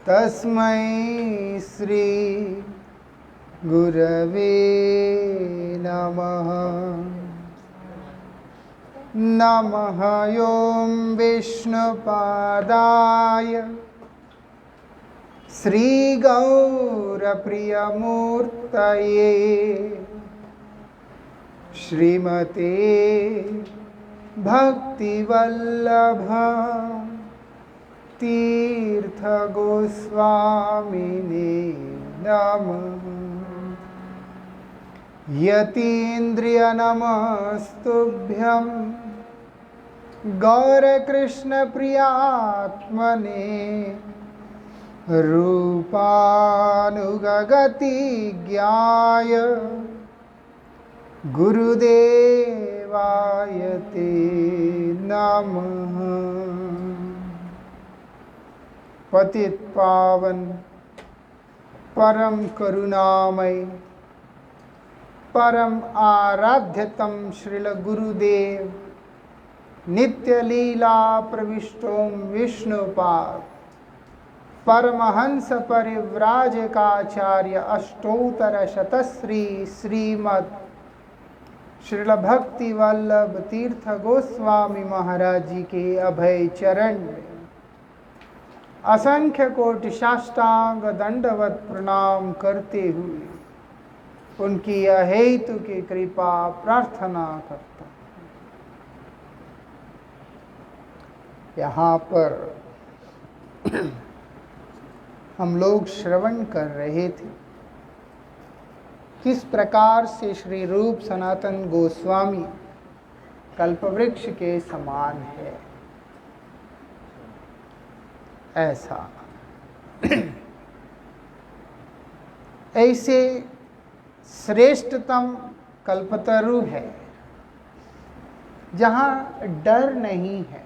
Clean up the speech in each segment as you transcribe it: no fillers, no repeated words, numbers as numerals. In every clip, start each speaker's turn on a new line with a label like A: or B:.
A: तस्मै श्री गुरवे नमः। नमः ॐ विष्णुपादाय श्रीगौरप्रियमूर्तये श्रीमते भक्तिवल्लभ तीर्थ गोस्वामिने नमः। यतीन्द्रिय नमस्तुभ्यं गौरकृष्ण प्रियात्मने रूपानुगगति ज्ञाय गुरुदेवाय ते नमः। पतित पावन परम करुणामय परम आराध्यतम श्रील गुरुदेव नित्य लीला प्रविष्टों विष्णुपाद परमहंस परिव्राजकाचार्य अष्टोत्तर शतश्री श्रीमद् श्रील भक्ति वल्लभ तीर्थ गोस्वामी महाराज जी के अभय चरण में असंख्य कोटि साष्टांग दंडवत प्रणाम करते हुए उनकी अहेतु की कृपा प्रार्थना करता। यहाँ पर हम लोग श्रवण कर रहे थे किस प्रकार से श्री रूप सनातन गोस्वामी कल्पवृक्ष के समान है। ऐसा ऐसे श्रेष्ठतम कल्पतरु है जहाँ डर नहीं है।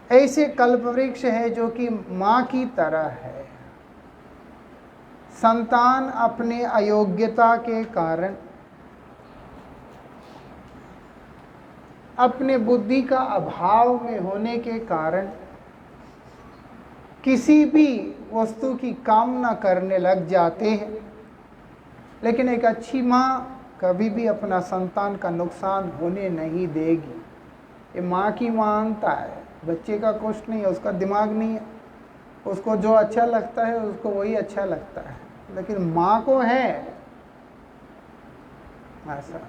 A: ऐसे कल्पवृक्ष है जो कि माँ की तरह है। संतान अपने अयोग्यता के कारण, अपने बुद्धि का अभाव में होने के कारण किसी भी वस्तु की कामना करने लग जाते हैं, लेकिन एक अच्छी माँ कभी भी अपना संतान का नुकसान होने नहीं देगी। ये माँ की मानता है, बच्चे का कुछ नहीं है, उसका दिमाग नहीं है, उसको जो अच्छा लगता है उसको वही अच्छा लगता है, लेकिन माँ को है ऐसा।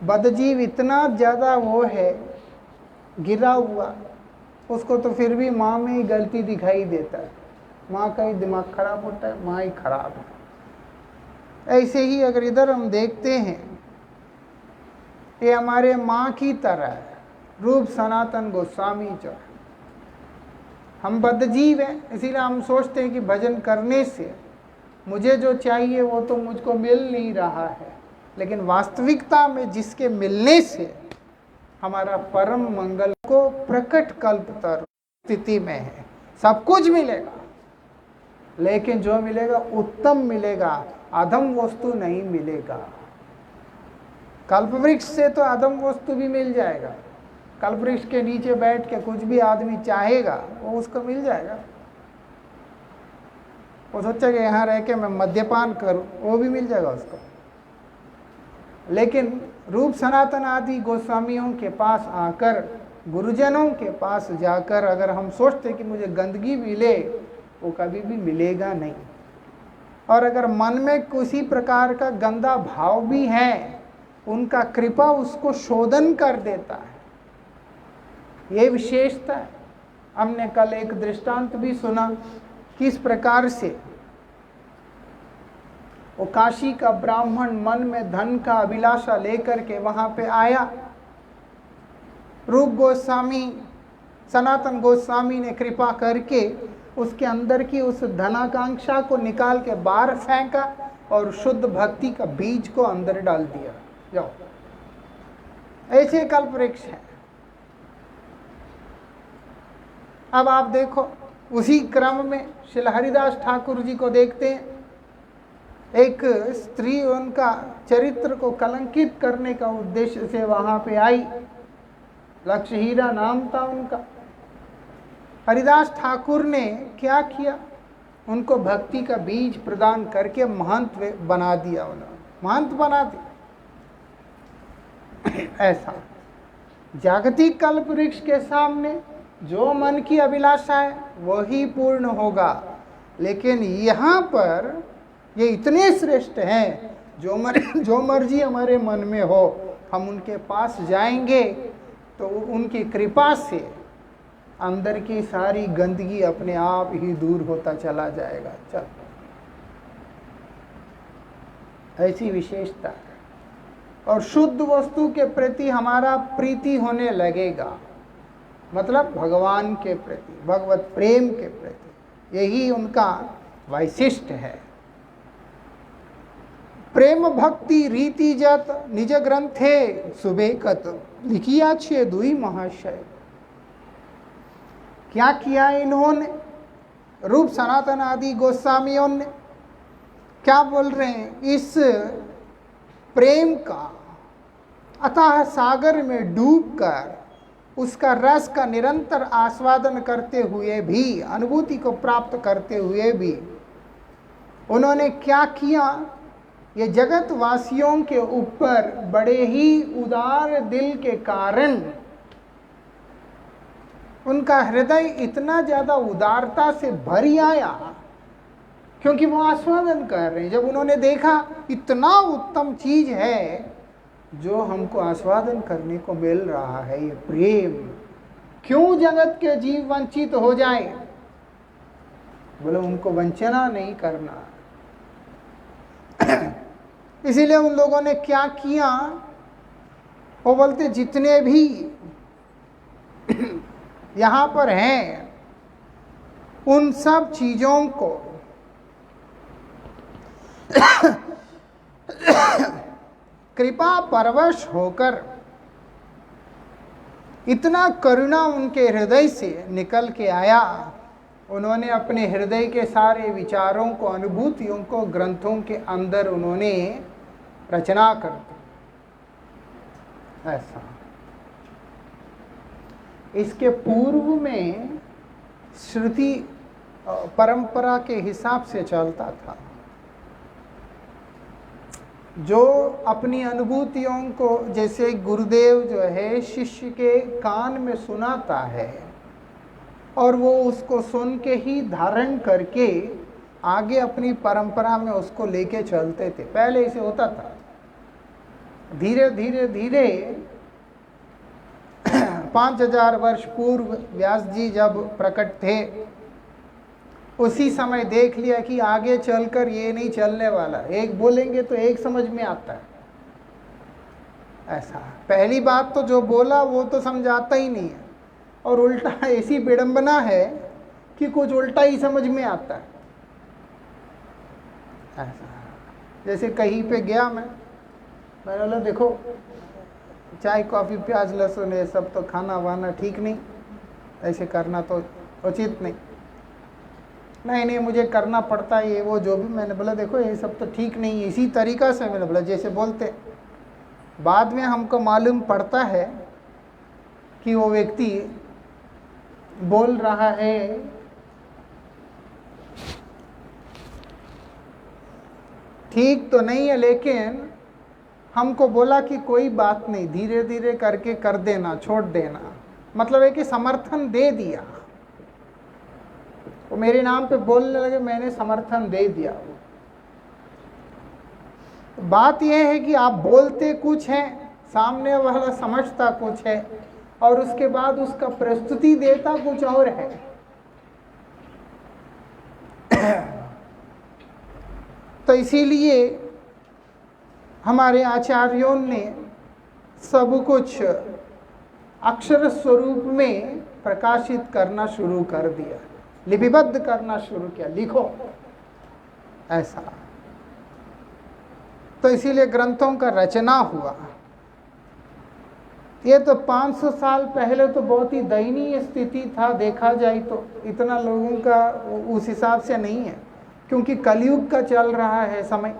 A: बदजीव इतना ज़्यादा वो है गिरा हुआ, उसको तो फिर भी माँ में ही गलती दिखाई देता है। माँ का ही दिमाग खराब होता है, माँ ही खराब है। ऐसे ही अगर इधर हम देखते हैं, ये हमारे माँ की तरह है रूप सनातन गोस्वामी जो है। हम बदजीव हैं, इसीलिए हम सोचते हैं कि भजन करने से मुझे जो चाहिए वो तो मुझको मिल नहीं रहा है, लेकिन वास्तविकता में जिसके मिलने से हमारा परम मंगल को प्रकट कल्पतर स्थिति में है। सब कुछ मिलेगा, लेकिन जो मिलेगा उत्तम मिलेगा, अधम वस्तु नहीं मिलेगा। कल्पवृक्ष से तो अधम वस्तु भी मिल जाएगा। कल्पवृक्ष के नीचे बैठ के कुछ भी आदमी चाहेगा वो उसको मिल जाएगा। वो सोचा कि यहाँ रह के मैं मद्यपान करूँ, वो भी मिल जाएगा उसको। लेकिन रूप सनातन आदि गोस्वामियों के पास आकर, गुरुजनों के पास जाकर अगर हम सोचते कि मुझे गंदगी मिले, वो कभी भी मिलेगा नहीं। और अगर मन में किसी प्रकार का गंदा भाव भी है, उनका कृपा उसको शोधन कर देता है। ये विशेषता है। हमने कल एक दृष्टांत भी सुना किस प्रकार से वो काशी का ब्राह्मण मन में धन का अभिलाषा लेकर के वहां पे आया। रूप गोस्वामी सनातन गोस्वामी ने कृपा करके उसके अंदर की उस धनाकांक्षा को निकाल के बाहर फेंका और शुद्ध भक्ति का बीज को अंदर डाल दिया। जाओ, ऐसे कल्पवृक्ष है। अब आप देखो, उसी क्रम में श्री हरिदास ठाकुर जी को देखते हैं। एक स्त्री उनका चरित्र को कलंकित करने का उद्देश्य से वहां पे आई। लक्ष्य हीरा नाम था उनका। हरिदास ठाकुर ने क्या किया, उनको भक्ति का बीज प्रदान करके महंत बना दिया, उन्होंने महंत बना दिया। ऐसा जागतिक कल्प वृक्ष के सामने जो मन की अभिलाषा है वही पूर्ण होगा, लेकिन यहाँ पर ये इतने श्रेष्ठ हैं, जो मर्जी हमारे मन में हो हम उनके पास जाएंगे तो उनकी कृपा से अंदर की सारी गंदगी अपने आप ही दूर होता चला जाएगा। चल, ऐसी विशेषता है। और शुद्ध वस्तु के प्रति हमारा प्रीति होने लगेगा, मतलब भगवान के प्रति, भगवत प्रेम के प्रति, यही उनका वैशिष्ट्य है। प्रेम भक्ति रीति जत निज ग्रंथे सुबेकत लिखिया छे दुई महाशय। क्या किया इन्होंने, रूप सनातन आदि गोस्वामियों ने क्या बोल रहे हैं, इस प्रेम का अथाह सागर में डूबकर उसका रस का निरंतर आस्वादन करते हुए भी, अनुभूति को प्राप्त करते हुए भी उन्होंने क्या किया, ये जगत वासियों के ऊपर बड़े ही उदार दिल के कारण उनका हृदय इतना ज़्यादा उदारता से भरी आया, क्योंकि वो आस्वादन कर रहे हैं। जब उन्होंने देखा इतना उत्तम चीज है जो हमको आस्वादन करने को मिल रहा है, ये प्रेम, क्यों जगत के जीव वंचित हो जाए। बोले उनको वंचना नहीं करना। इसीलिए उन लोगों ने क्या किया, वो बोलते जितने भी यहाँ पर हैं उन सब चीजों को कृपा परवश होकर, इतना करुणा उनके हृदय से निकल के आया, उन्होंने अपने हृदय के सारे विचारों को, अनुभूतियों को ग्रंथों के अंदर उन्होंने रचना कर दी। ऐसा इसके पूर्व में श्रुति परंपरा के हिसाब से चलता था। जो अपनी अनुभूतियों को, जैसे गुरुदेव जो है शिष्य के कान में सुनाता है और वो उसको सुन के ही धारण करके आगे अपनी परंपरा में उसको लेके चलते थे। पहले इसे होता था, धीरे धीरे धीरे 5000 वर्ष पूर्व व्यास जी जब प्रकट थे, उसी समय देख लिया कि आगे चलकर ये नहीं चलने वाला, एक बोलेंगे तो एक समझ में आता है। ऐसा पहली बात तो जो बोला वो तो समझाता ही नहीं है, और उल्टा ऐसी विडंबना है कि कुछ उल्टा ही समझ में आता है। ऐसा जैसे कहीं पे गया मैंने बोला देखो चाय कॉफ़ी प्याज लहसुन ये सब तो खाना वाना ठीक नहीं, ऐसे करना तो उचित नहीं। नहीं मुझे करना पड़ता है ये वो जो भी। मैंने बोला देखो ये सब तो ठीक नहीं। इसी तरीक़ा से मैंने बोला जैसे बोलते, बाद में हमको मालूम पड़ता है कि वो व्यक्ति बोल रहा है ठीक तो नहीं है, लेकिन हमको बोला कि कोई बात नहीं, धीरे धीरे करके कर देना, छोड़ देना। मतलब है कि समर्थन दे दिया, वो मेरे नाम पे बोलने लगे, मैंने समर्थन दे दिया। बात यह है कि आप बोलते कुछ हैं, सामने वाला समझता कुछ है, और उसके बाद उसका प्रस्तुति देता कुछ और है। तो इसीलिए हमारे आचार्यों ने सब कुछ अक्षर स्वरूप में प्रकाशित करना शुरू कर दिया, लिपिबद्ध करना शुरू किया, लिखो ऐसा। तो इसीलिए ग्रंथों का रचना हुआ। ये तो 500 साल पहले तो बहुत ही दयनीय स्थिति था, देखा जाए तो इतना लोगों का उस हिसाब से नहीं है, क्योंकि कलयुग का चल रहा है समय,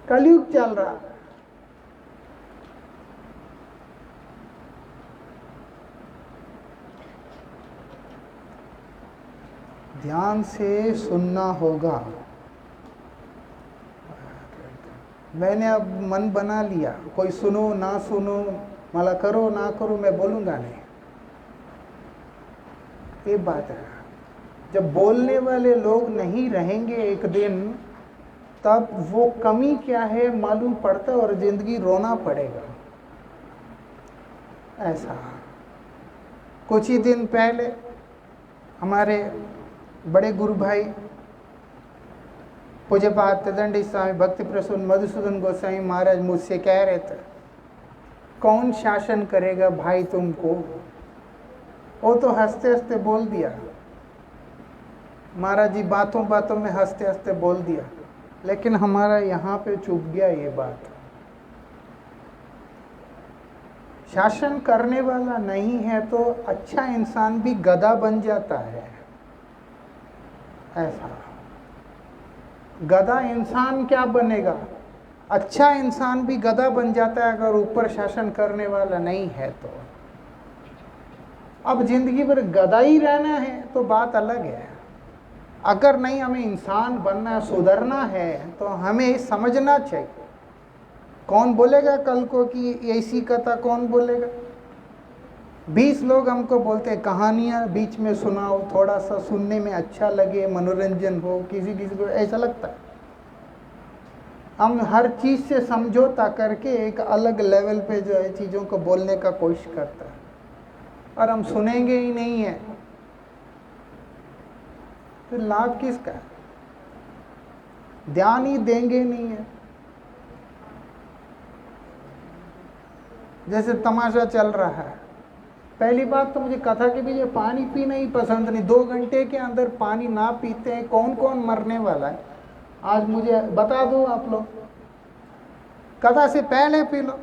A: कलयुग चल रहा है। ध्यान से सुनना होगा। मैंने अब मन बना लिया, कोई सुनो ना सुनो, मला करो ना करो, मैं बोलूँगा नहीं। ये बात है। जब बोलने वाले लोग नहीं रहेंगे एक दिन, तब वो कमी क्या है मालूम पड़ता और जिंदगी रोना पड़ेगा। ऐसा कुछ ही दिन पहले हमारे बड़े गुरु भाई पूज्यपाद तदंडी स्वामी भक्ति प्रसून मधुसूदन गोस्वामी महाराज मुझसे कह रहे थे, कौन शासन करेगा भाई तुमको? वो तो हंसते हंसते बोल दिया, महाराज जी बातों बातों में हंसते हंसते बोल दिया, लेकिन हमारा यहाँ पे चुप गया ये बात। शासन करने वाला नहीं है तो अच्छा इंसान भी गधा बन जाता है। ऐसा गधा इंसान क्या बनेगा? अच्छा इंसान भी गधा बन जाता है अगर ऊपर शासन करने वाला नहीं है तो। अब जिंदगी भर गधा ही रहना है तो बात अलग है। अगर नहीं हमें इंसान बनना सुधरना है तो हमें समझना चाहिए। कौन बोलेगा कल को कि ऐसी कथा कौन बोलेगा? 20 लोग हमको बोलते हैं कहानियाँ बीच में सुनाओ, थोड़ा सा सुनने में अच्छा लगे, मनोरंजन हो, किसी किसी को ऐसा लगता है। हम हर चीज़ से समझौता करके एक अलग लेवल पे जो है चीज़ों को बोलने का कोशिश करता है, और हम सुनेंगे ही नहीं है तो लाभ किसका? ध्यान ही देंगे नहीं है। जैसे तमाशा चल रहा है, पहली बात तो मुझे कथा के पीछे पानी पीना ही पसंद नहीं। 2 घंटे के अंदर पानी ना पीते हैं कौन कौन मरने वाला है? आज मुझे बता दो आप लोग, कथा से पहले पी लो।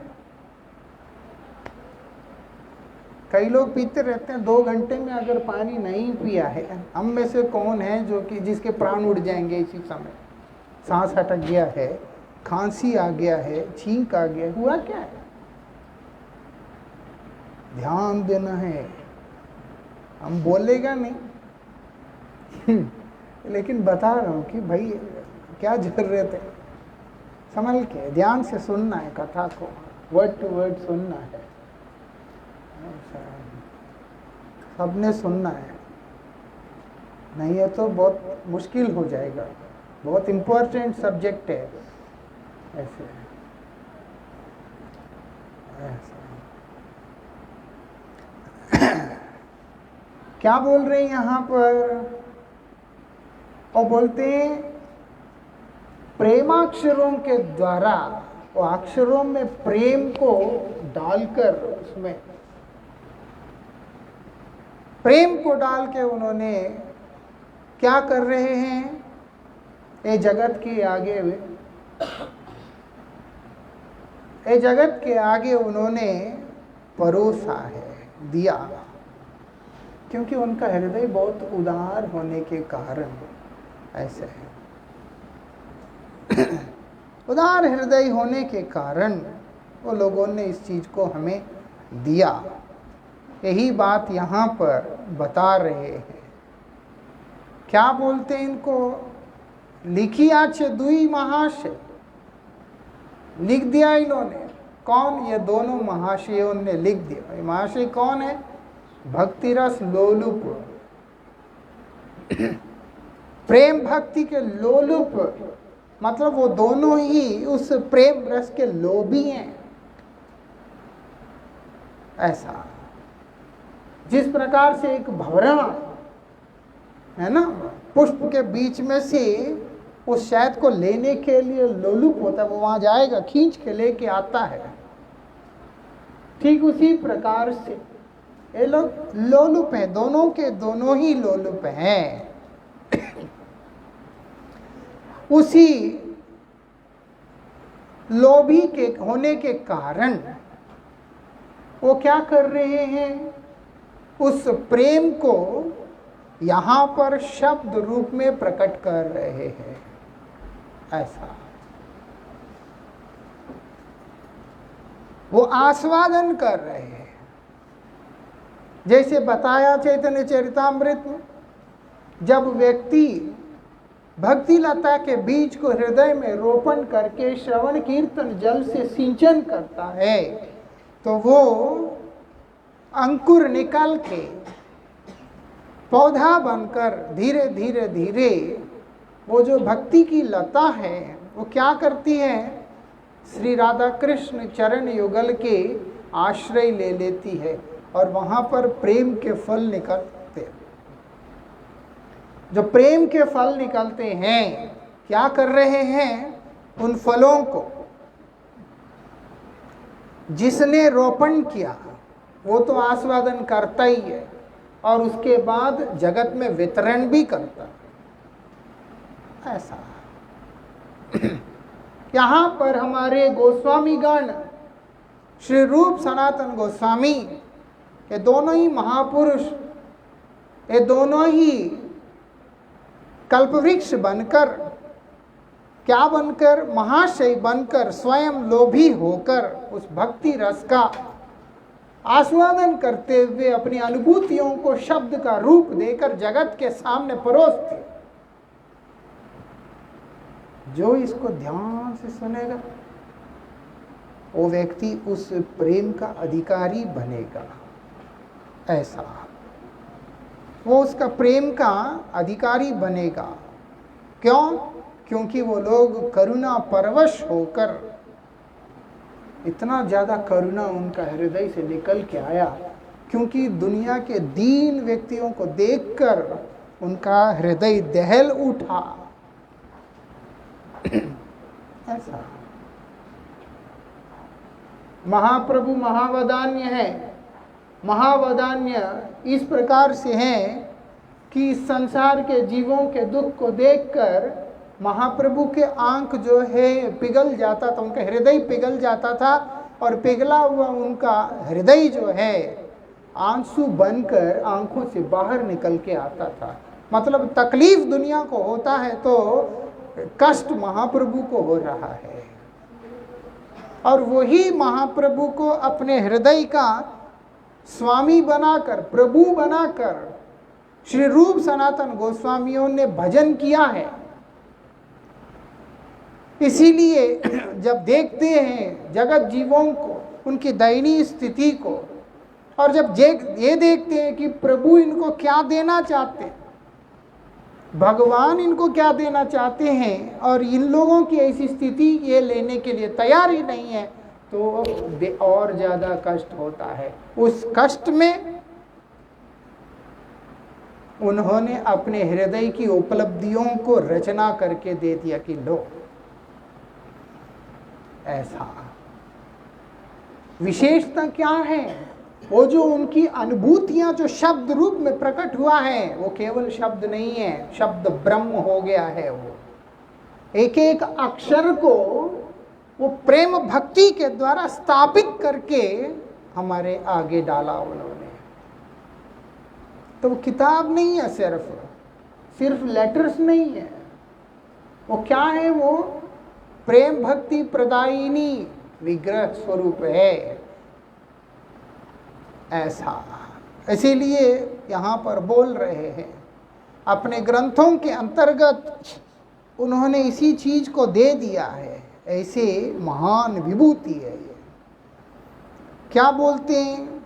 A: कई लोग पीते रहते हैं 2 घंटे में अगर पानी नहीं पिया है। हम में से कौन है जो कि जिसके प्राण उड़ जाएंगे इसी समय? सांस अटक गया है, खांसी आ गया है, छींक आ गया, हुआ क्या है? ध्यान देना है। हम बोलेगा नहीं लेकिन बता रहा हूँ कि भाई क्या जरूरत है, संभल के ध्यान से सुनना है कथा को, वर्ड टू वर्ड सुनना है। सबने सुनना है, नहीं है तो बहुत मुश्किल हो जाएगा। बहुत इम्पोर्टेंट सब्जेक्ट है। ऐसे क्या बोल रहे हैं यहाँ पर? और बोलते हैं प्रेमाक्षरों के द्वारा, वो अक्षरों में प्रेम को डालकर, उसमें प्रेम को डाल के उन्होंने क्या कर रहे हैं? ये जगत के आगे, ये जगत के आगे उन्होंने परोसा है, दिया, क्योंकि उनका हृदय बहुत उदार होने के कारण ऐसे है। उदार हृदय होने के कारण वो लोगों ने इस चीज को हमें दिया। यही बात यहाँ पर बता रहे हैं। क्या बोलते हैं इनको? लिखिया छे दुई महाशय, लिख दिया इन्होंने। कौन? ये दोनों महाशयों ने लिख दिया। महाशय कौन है? भक्ति रस लोलुप, प्रेम भक्ति के लोलुप, मतलब वो दोनों ही उस प्रेम रस के लोभी हैं। ऐसा जिस प्रकार से एक भंवरा है ना, पुष्प के बीच में से उस शहद को लेने के लिए लोलुप होता है, वो वहां जाएगा, खींच के लेके आता है। ठीक उसी प्रकार से ये लोग लोलुप हैं, दोनों के दोनों ही लोलुप हैं। उसी लोभी के होने के कारण वो क्या कर रहे हैं? उस प्रेम को यहाँ पर शब्द रूप में प्रकट कर रहे हैं। ऐसा वो आस्वादन कर रहे हैं। जैसे बताया चैतन्य चरितामृत में जब व्यक्ति भक्ति लता के बीज को हृदय में रोपण करके श्रवण कीर्तन जल से सिंचन करता है तो वो अंकुर निकल के पौधा बनकर धीरे धीरे धीरे वो जो भक्ति की लता है वो क्या करती है, श्री राधा कृष्ण चरण युगल के आश्रय ले लेती है और वहाँ पर प्रेम के फल निकलते हैं। जो प्रेम के फल निकलते हैं क्या कर रहे हैं, उन फलों को जिसने रोपण किया वो तो आस्वादन करता ही है और उसके बाद जगत में वितरण भी करता। ऐसा यहाँ पर हमारे गोस्वामी गण श्री रूप सनातन गोस्वामी ये दोनों ही महापुरुष, ये दोनों ही कल्पवृक्ष बनकर, क्या बनकर, महाशय बनकर, स्वयं लोभी होकर उस भक्ति रस का आस्वादन करते हुए अपनी अनुभूतियों को शब्द का रूप देकर जगत के सामने परोसते। जो इसको ध्यान से सुनेगा वो व्यक्ति उस प्रेम का अधिकारी बनेगा। ऐसा वो उसका प्रेम का अधिकारी बनेगा। क्यों? क्योंकि वो लोग करुणा परवश होकर, इतना ज़्यादा करुणा उनका हृदय से निकल के आया क्योंकि दुनिया के दीन व्यक्तियों को देखकर उनका हृदय दहल उठा। ऐसा महाप्रभु महावदान्य है। महावदान्य इस प्रकार से है कि संसार के जीवों के दुख को देखकर महाप्रभु के आंख जो है पिघल जाता था, उनका हृदय पिघल जाता था और पिघला हुआ उनका हृदय जो है आंसू बनकर आंखों से बाहर निकल के आता था। मतलब तकलीफ दुनिया को होता है तो कष्ट महाप्रभु को हो रहा है और वही महाप्रभु को अपने हृदय का स्वामी बनाकर, प्रभु बनाकर श्री रूप सनातन गोस्वामियों ने भजन किया है। इसीलिए जब देखते हैं जगत जीवों को, उनकी दयनीय स्थिति को, और जब ये देखते हैं कि प्रभु इनको क्या देना चाहते हैं, भगवान इनको क्या देना चाहते हैं और इन लोगों की ऐसी स्थिति ये लेने के लिए तैयार ही नहीं है तो और ज़्यादा कष्ट होता है। उस कष्ट में उन्होंने अपने हृदय की उपलब्धियों को रचना करके दे दिया कि लो। ऐसा विशेषता क्या है, वो जो उनकी अनुभूतियां जो शब्द रूप में प्रकट हुआ है वो केवल शब्द नहीं है, शब्द ब्रह्म हो गया है। वो एक एक अक्षर को वो प्रेम भक्ति के द्वारा स्थापित करके हमारे आगे डाला उन्होंने। तो वो किताब नहीं है, सिर्फ लेटर्स नहीं है, वो क्या है, वो प्रेम भक्ति प्रदायिनी विग्रह स्वरूप है। ऐसा इसीलिए यहाँ पर बोल रहे हैं, अपने ग्रंथों के अंतर्गत उन्होंने इसी चीज को दे दिया है। ऐसे महान विभूति है ये। क्या बोलते हैं,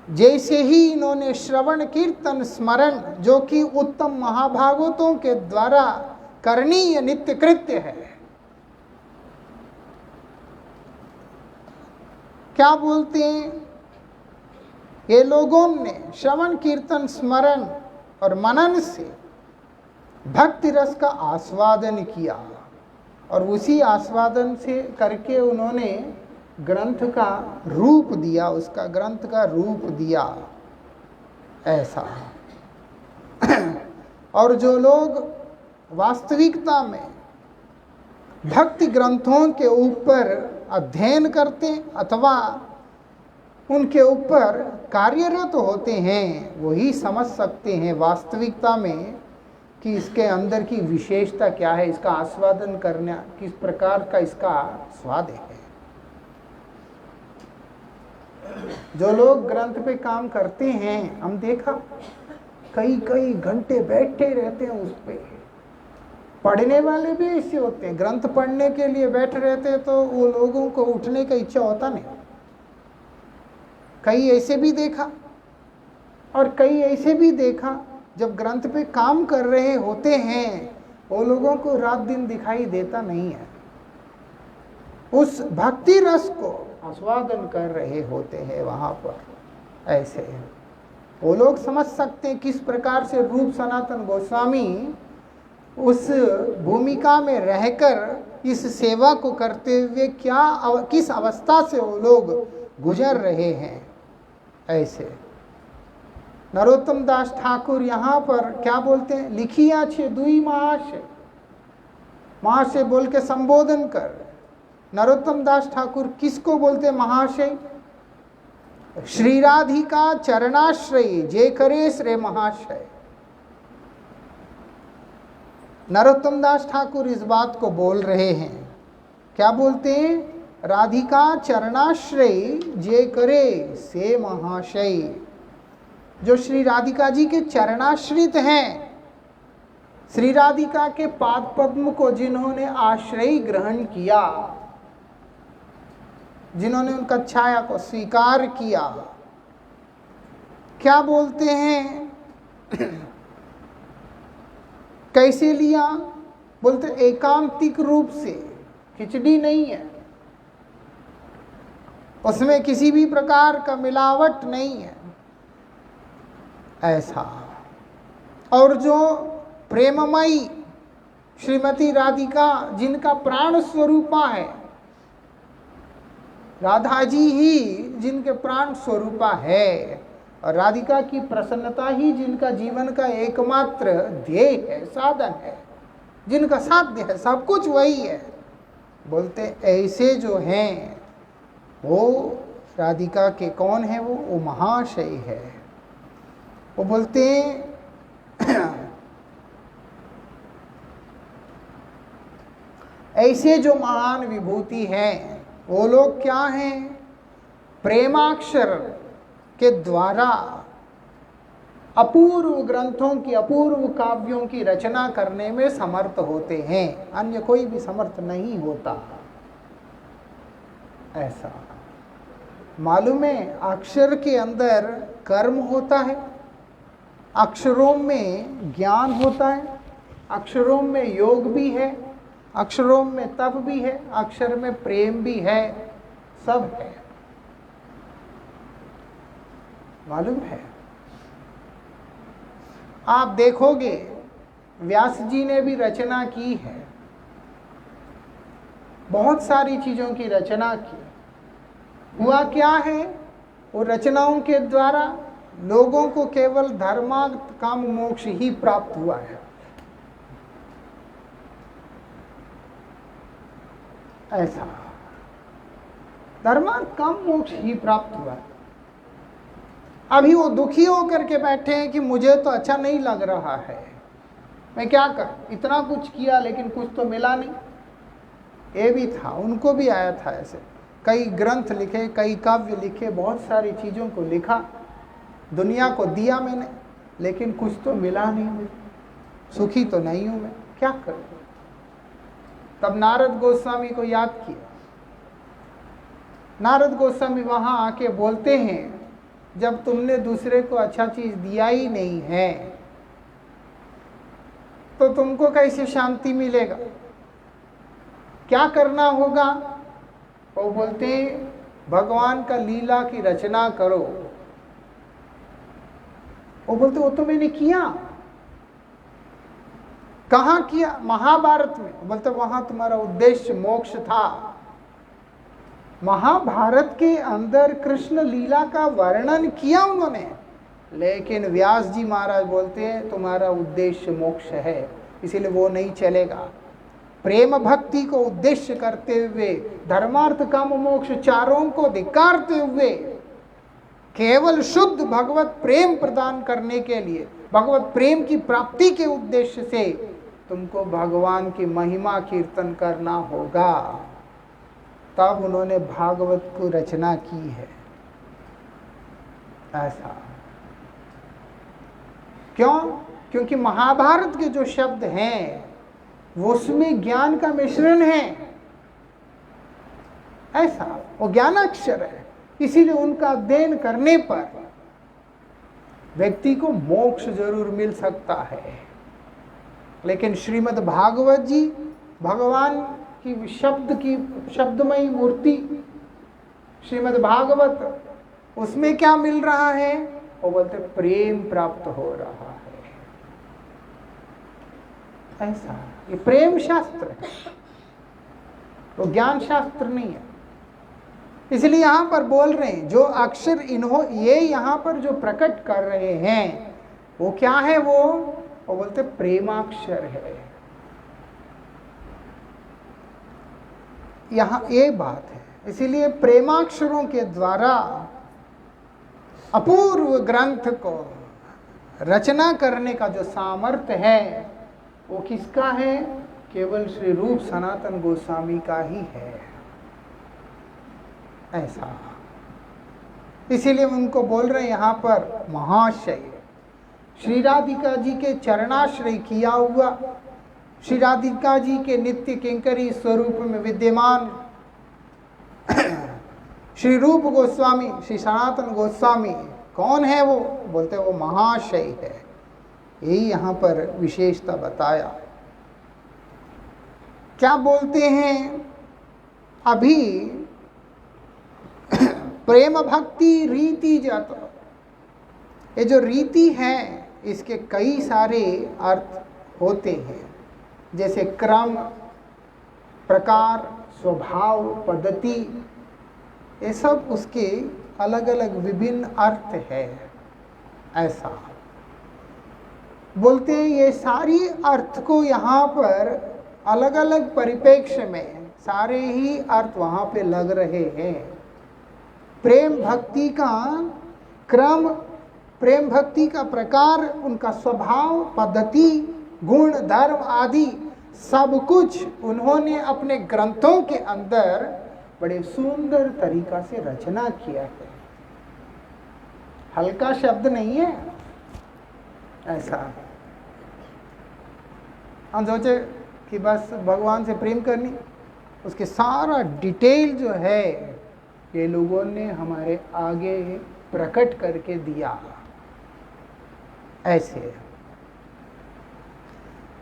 A: जैसे ही इन्होंने श्रवण कीर्तन स्मरण जो कि उत्तम महाभागवतों के द्वारा करणीय नित्य कृत्य है, क्या बोलते हैं, ये लोगों ने श्रवण कीर्तन स्मरण और मनन से भक्ति रस का आस्वादन किया और उसी आस्वादन से करके उन्होंने ग्रंथ का रूप दिया, उसका ग्रंथ का रूप दिया। ऐसा और जो लोग वास्तविकता में भक्ति ग्रंथों के ऊपर अध्ययन करते अथवा उनके ऊपर कार्यरत होते हैं वही समझ सकते हैं वास्तविकता में कि इसके अंदर की विशेषता क्या है, इसका आस्वादन करना किस प्रकार का इसका स्वाद है। जो लोग ग्रंथ पे काम करते हैं, हम देखा कई कई घंटे बैठे रहते हैं उस पे। पढ़ने वाले भी ऐसे होते हैं, ग्रंथ पढ़ने के लिए बैठ रहते हैं तो वो लोगों को उठने का इच्छा होता नहीं। कई ऐसे भी देखा और कई ऐसे भी देखा जब ग्रंथ पे काम कर रहे होते हैं वो लोगों को रात दिन दिखाई देता नहीं है, उस भक्ति रस को आस्वादन कर रहे होते हैं वहां पर। ऐसे वो लोग समझ सकते हैं किस प्रकार से रूप सनातन गोस्वामी उस भूमिका में रहकर इस सेवा को करते हुए किस अवस्था से वो लोग गुजर रहे हैं। ऐसे नरोत्तम दास ठाकुर यहाँ पर क्या बोलते हैं, लिखिया छे दुई महाशय, महाशय बोल के संबोधन कर। नरोत्तम दास ठाकुर किसको बोलते महाशय? श्री राधिका चरणाश्रय जे करे श्रे महाशय। नरोत्तम दास ठाकुर इस बात को बोल रहे हैं, क्या बोलते हैं? राधिका चरणाश्रय जे करे से महाशय। जो श्री राधिका जी के चरणाश्रित हैं, श्री राधिका के पाद पद्म को जिन्होंने आश्रय ग्रहण किया, जिन्होंने उनका छाया को स्वीकार किया, क्या बोलते हैं? कैसे लिया? बोलते एकांतिक रूप से, खिचड़ी नहीं है, उसमें किसी भी प्रकार का मिलावट नहीं है, ऐसा। और जो प्रेममयी श्रीमती राधिका जिनका प्राण स्वरूपा है, राधा जी ही जिनके प्राण स्वरूपा है, और राधिका की प्रसन्नता ही जिनका जीवन का एकमात्र ध्येय है, साधन है, जिनका साध्य है, सब कुछ वही है। बोलते ऐसे जो हैं वो राधिका के कौन है? वो महाशय है। वो बोलते ऐसे जो महान विभूति हैं वो लोग क्या हैं? प्रेमाक्षर के द्वारा अपूर्व ग्रंथों की, अपूर्व काव्यों की रचना करने में समर्थ होते हैं, अन्य कोई भी समर्थ नहीं होता। ऐसा मालूम है, अक्षर के अंदर कर्म होता है, अक्षरों में ज्ञान होता है, अक्षरों में योग भी है, अक्षरों में तप भी है, अक्षर में प्रेम भी है, सब है, मालूम है। आप देखोगे व्यास जी ने भी रचना की है, बहुत सारी चीजों की रचना की। हुआ क्या है? वो रचनाओं के द्वारा लोगों को केवल धर्मार्थ काम मोक्ष ही प्राप्त हुआ है, ऐसा। धर्मार्थ काम मोक्ष ही प्राप्त हुआ है। अभी वो दुखी होकर के बैठे हैं कि मुझे तो अच्छा नहीं लग रहा है, मैं क्या करूं, इतना कुछ किया लेकिन कुछ तो मिला नहीं। ये भी था, उनको भी आया था ऐसे। कई ग्रंथ लिखे, कई काव्य लिखे, बहुत सारी चीज़ों को लिखा, दुनिया को दिया मैंने, लेकिन कुछ तो मिला नहीं मुझे, सुखी तो नहीं हूं मैं, क्या करूं। तब नारद गोस्वामी को याद किया। नारद गोस्वामी वहां आके बोलते हैं, जब तुमने दूसरे को अच्छा चीज दिया ही नहीं है तो तुमको कैसे शांति मिलेगा, क्या करना होगा? वो बोलते हैं भगवान का लीला की रचना करो। वो बोलते वो तो मैंने किया। कहाँ किया? महाभारत में। बोलते वहां तुम्हारा उद्देश्य मोक्ष था। महाभारत के अंदर कृष्ण लीला का वर्णन किया उन्होंने, लेकिन व्यास जी महाराज बोलते हैं तुम्हारा उद्देश्य मोक्ष है, इसीलिए वो नहीं चलेगा। प्रेम भक्ति को उद्देश्य करते हुए, धर्मार्थ काम मोक्ष चारों को धिक्कारते हुए, केवल शुद्ध भगवत प्रेम प्रदान करने के लिए, भगवत प्रेम की प्राप्ति के उद्देश्य से तुमको भगवान की महिमा कीर्तन करना होगा। तब उन्होंने भागवत को रचना की है, ऐसा। क्यों? क्योंकि महाभारत के जो शब्द हैं वो उसमें ज्ञान का मिश्रण है, ऐसा वो ज्ञानाक्षर है। इसीलिए उनका अध्ययन करने पर व्यक्ति को मोक्ष जरूर मिल सकता है। लेकिन श्रीमद् भागवत जी भगवान की शब्दमयी मूर्ति श्रीमद् भागवत, उसमें क्या मिल रहा है? वो बोलते प्रेम प्राप्त हो रहा है, ऐसा। ये प्रेम शास्त्र है, वो ज्ञान शास्त्र नहीं है। इसलिए यहां पर बोल रहे हैं जो अक्षर ये यहां पर जो प्रकट कर रहे हैं वो क्या है? वो बोलते प्रेमाक्षर है। यहां ये बात है। इसीलिए प्रेमाक्षरों के द्वारा अपूर्व ग्रंथ को रचना करने का जो सामर्थ्य है वो किसका है? केवल श्री रूप सनातन गोस्वामी का ही है, ऐसा। इसीलिए उनको बोल रहे हैं यहाँ पर महाशय। श्री राधिका जी के चरणाश्रय किया हुआ, श्री राधिका जी के नित्य किंकरी स्वरूप में विद्यमान श्री रूप गोस्वामी, श्री सनातन गोस्वामी कौन है? वो बोलते वो महाशय है। यही यहाँ पर विशेषता बताया। क्या बोलते हैं? अभी प्रेम भक्ति रीति जात, ये जो रीति है इसके कई सारे अर्थ होते हैं, जैसे क्रम, प्रकार, स्वभाव, पद्धति, ये सब उसके अलग अलग विभिन्न अर्थ है, ऐसा बोलते हैं। ये सारी अर्थ को यहाँ पर अलग अलग परिप्रेक्ष्य में सारे ही अर्थ वहाँ पे लग रहे हैं। प्रेम भक्ति का क्रम, प्रेम भक्ति का प्रकार, उनका स्वभाव, पद्धति, गुण, धर्म आदि सब कुछ उन्होंने अपने ग्रंथों के अंदर बड़े सुंदर तरीका से रचना किया है। हल्का शब्द नहीं है, ऐसा। हम सोचे कि बस भगवान से प्रेम करनी, उसके सारा डिटेल जो है ये लोगों ने हमारे आगे प्रकट करके दिया, ऐसे।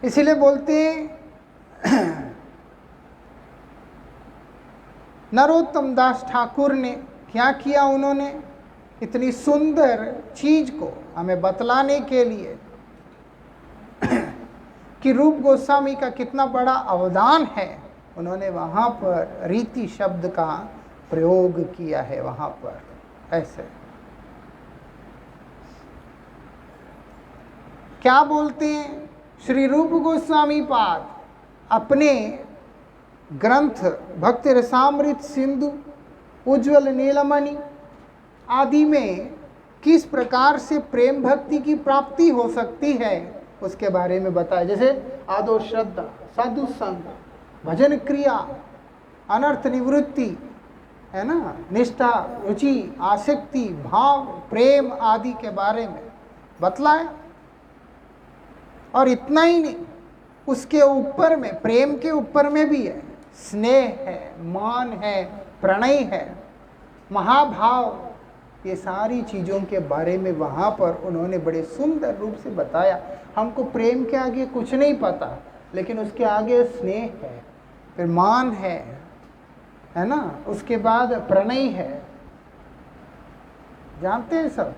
A: इसीलिए बोलते नरोत्तम दास ठाकुर ने क्या किया? उन्होंने इतनी सुंदर चीज को हमें बतलाने के लिए कि रूप गोस्वामी का कितना बड़ा अवदान है, उन्होंने वहाँ पर रीति शब्द का प्रयोग किया है वहाँ पर, ऐसे। क्या बोलते हैं? श्री रूप गोस्वामी पाद अपने ग्रंथ भक्ति रसामृत सिंधु, उज्ज्वल नीलमणि आदि में किस प्रकार से प्रेम भक्ति की प्राप्ति हो सकती है उसके बारे में बताया। जैसे आदो श्रद्धा, साधु संग, भजन क्रिया, अनर्थ निवृत्ति, है ना, निष्ठा, रुचि, आसक्ति, भाव, प्रेम आदि के बारे में बतलाया। और इतना ही नहीं, उसके ऊपर में, प्रेम के ऊपर में भी है, स्नेह है, मान है, प्रणय है, महाभाव, ये सारी चीज़ों के बारे में वहाँ पर उन्होंने बड़े सुंदर रूप से बताया। हमको प्रेम के आगे कुछ नहीं पता, लेकिन उसके आगे स्नेह है, फिर मान है ना, उसके बाद प्रणय है, जानते हैं सब,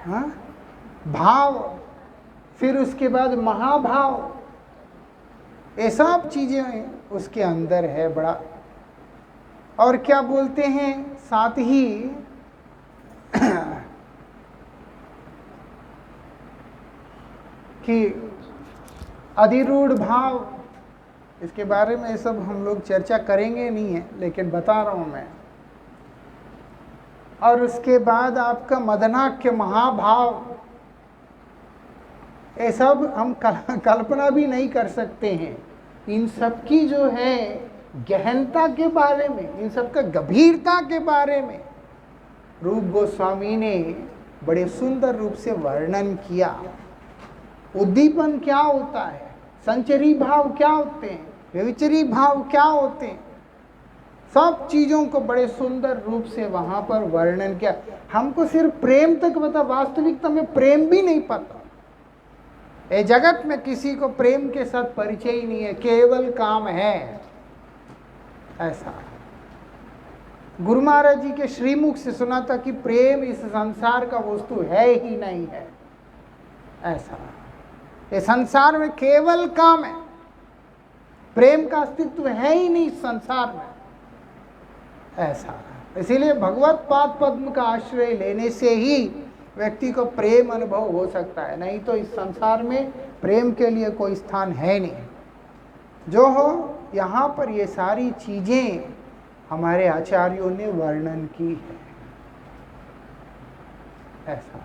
A: हाँ, भाव, फिर उसके बाद महाभाव, ये सब चीज़ें उसके अंदर है बड़ा। और क्या बोलते हैं साथ ही कि अधिरूढ़ भाव, इसके बारे में सब हम लोग चर्चा करेंगे नहीं है, लेकिन बता रहा हूँ मैं। और उसके बाद आपका मदनाख्य महाभाव, ये सब हम कल्पना भी नहीं कर सकते हैं। इन सब की जो है गहनता के बारे में, इन सब का गंभीरता के बारे में रूप गोस्वामी ने बड़े सुंदर रूप से वर्णन किया। उद्दीपन क्या होता है, संचरी भाव क्या होते हैं, व्यभिचरी भाव क्या होते हैं, सब चीजों को बड़े सुंदर रूप से वहां पर वर्णन किया। हमको सिर्फ प्रेम तक पता, वास्तविकता में प्रेम भी नहीं पता। ये जगत में किसी को प्रेम के साथ परिचय ही नहीं है, केवल काम है। ऐसा गुरु महाराज जी के श्रीमुख से सुना था कि प्रेम इस संसार का वस्तु है ही नहीं है। ऐसा ये संसार में केवल काम है, प्रेम का अस्तित्व है ही नहीं संसार में। ऐसा इसीलिए भगवत पाद पद्म का आश्रय लेने से ही व्यक्ति को प्रेम अनुभव हो सकता है, नहीं तो इस संसार में प्रेम के लिए कोई स्थान है नहीं। जो हो यहाँ पर ये सारी चीजें हमारे आचार्यों ने वर्णन की है। ऐसा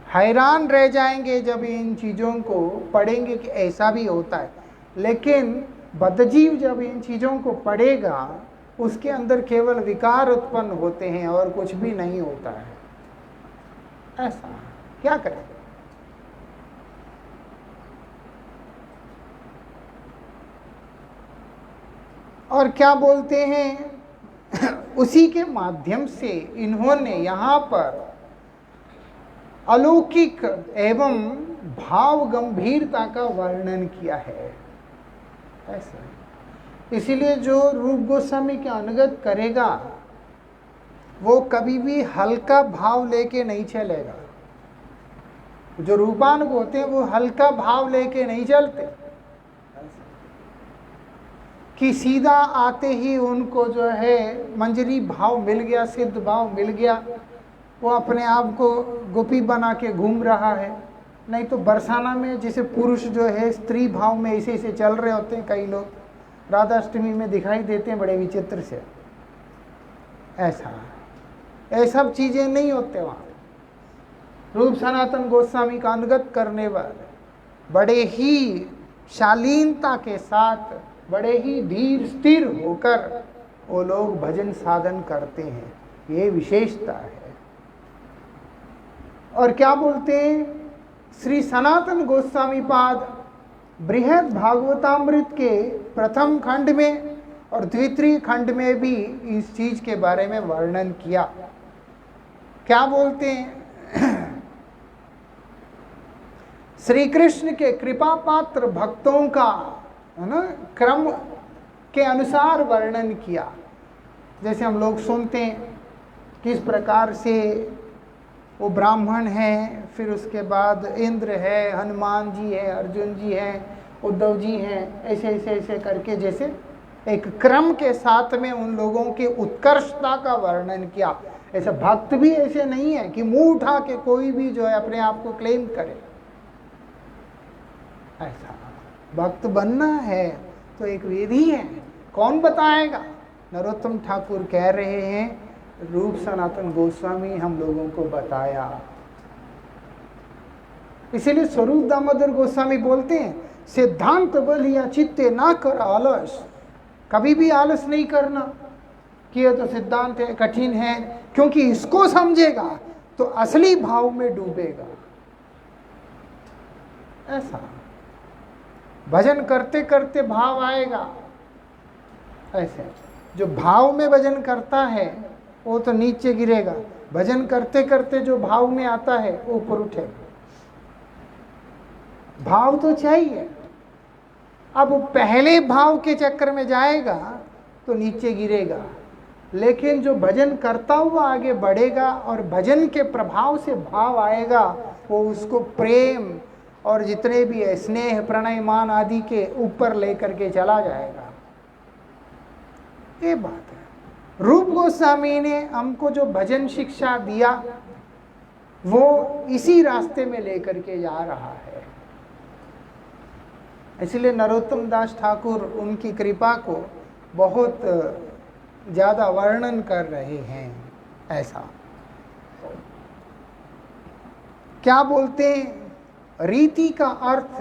A: हैरान रह जाएंगे जब इन चीजों को पढ़ेंगे कि ऐसा भी होता है। लेकिन बद्धजीव जब इन चीजों को पढ़ेगा उसके अंदर केवल विकार उत्पन्न होते हैं और कुछ भी नहीं होता है। ऐसा क्या करें। और क्या बोलते हैं, उसी के माध्यम से इन्होंने यहाँ पर अलौकिक एवं भाव गंभीरता का वर्णन किया है। ऐसा इसीलिए जो रूप गोस्वामी के अनुगत करेगा वो कभी भी हल्का भाव लेके नहीं चलेगा। जो रूपानुग होते हैं वो हल्का भाव लेके नहीं चलते कि सीधा आते ही उनको जो है मंजरी भाव मिल गया, सिद्ध भाव मिल गया, वो अपने आप को गोपी बना के घूम रहा है। नहीं तो बरसाना में जैसे पुरुष जो है स्त्री भाव में ऐसे ऐसे चल रहे होते हैं, कई लोग राधाष्टमी में दिखाई देते हैं बड़े विचित्र से। ऐसा ये सब चीजें नहीं होते वहाँ। रूप सनातन गोस्वामी का अनुगत करने वाले बड़े ही शालीनता के साथ, बड़े ही धीर स्थिर होकर वो लोग भजन साधन करते हैं, ये विशेषता है। और क्या बोलते हैं, श्री सनातन गोस्वामी पाद बृहद भागवतामृत के प्रथम खंड में और द्वितीय खंड में भी इस चीज के बारे में वर्णन किया। क्या बोलते हैं, श्री कृष्ण के कृपा पात्र भक्तों का है ना क्रम के अनुसार वर्णन किया। जैसे हम लोग सुनते हैं किस प्रकार से वो ब्राह्मण हैं, फिर उसके बाद इंद्र है, हनुमान जी है, अर्जुन जी हैं, उद्धव जी हैं, ऐसे ऐसे ऐसे करके जैसे एक क्रम के साथ में उन लोगों के उत्कर्षता का वर्णन किया। ऐसे भक्त भी ऐसे नहीं है कि मुंह उठा के कोई भी जो है अपने आप को क्लेम करे। ऐसा भक्त बनना है तो एक विधि है, कौन बताएगा। नरोत्तम ठाकुर कह रहे हैं रूप सनातन गोस्वामी हम लोगों को बताया। इसीलिए स्वरूप दामोदर गोस्वामी बोलते हैं सिद्धांत बलिया चित्ते ना कर आलस। कभी भी आलस नहीं करना कि ये तो सिद्धांत है, कठिन है, क्योंकि इसको समझेगा तो असली भाव में डूबेगा। ऐसा भजन करते करते भाव आएगा। ऐसे जो भाव में भजन करता है वो तो नीचे गिरेगा, भजन करते करते जो भाव में आता है वो ऊपर उठेगा। भाव तो चाहिए। अब पहले भाव के चक्कर में जाएगा तो नीचे गिरेगा, लेकिन जो भजन करता हुआ आगे बढ़ेगा और भजन के प्रभाव से भाव आएगा, वो उसको प्रेम और जितने भी है स्नेह प्रणय मान आदि के ऊपर लेकर के चला जाएगा। ये बात है। रूप गोस्वामी ने हमको जो भजन शिक्षा दिया वो इसी रास्ते में लेकर के जा रहा है। इसलिए नरोत्तम दास ठाकुर उनकी कृपा को बहुत ज़्यादा वर्णन कर रहे हैं। ऐसा क्या बोलते हैं, रीति का अर्थ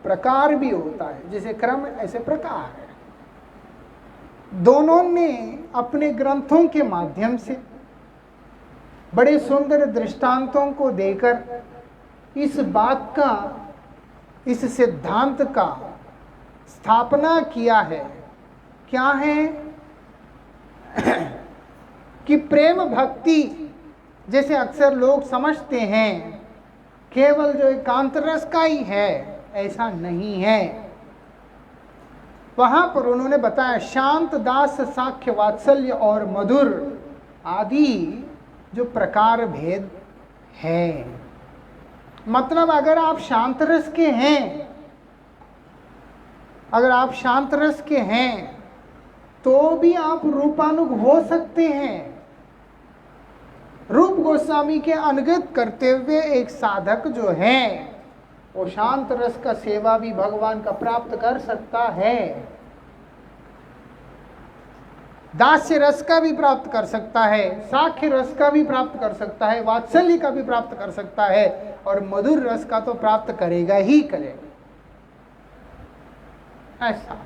A: प्रकार भी होता है, जैसे क्रम ऐसे प्रकार है। दोनों ने अपने ग्रंथों के माध्यम से बड़े सुंदर दृष्टांतों को देकर इस बात का, इस सिद्धांत का स्थापना किया है। क्या है कि प्रेम भक्ति जैसे अक्सर लोग समझते हैं केवल जो एकांत रस का ही है, ऐसा नहीं है। वहां पर उन्होंने बताया शांत, दास, साख्य, वात्सल्य और मधुर आदि जो प्रकार भेद है। मतलब अगर आप शांत रस के हैं, अगर आप शांत रस के हैं तो भी आप रूपानुग हो सकते हैं। रूप गोस्वामी के अनुगत करते हुए एक साधक जो है वो शांत रस का सेवा भी भगवान का प्राप्त कर सकता है, दास्य रस का भी प्राप्त कर सकता है, साख्य रस का भी प्राप्त कर सकता है, वात्सल्य का भी प्राप्त कर सकता है, और मधुर रस का तो प्राप्त करेगा ही करेगा। ऐसा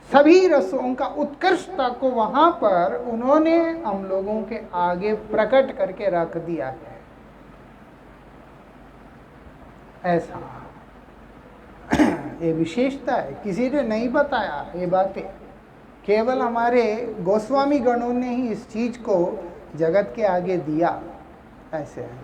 A: सभी रसों का उत्कृष्टता को वहां पर उन्होंने हम लोगों के आगे प्रकट करके रख दिया है। ऐसा ये विशेषता है, किसी ने नहीं बताया ये बातें, केवल हमारे गोस्वामी गणों ने ही इस चीज को जगत के आगे दिया। ऐसे है।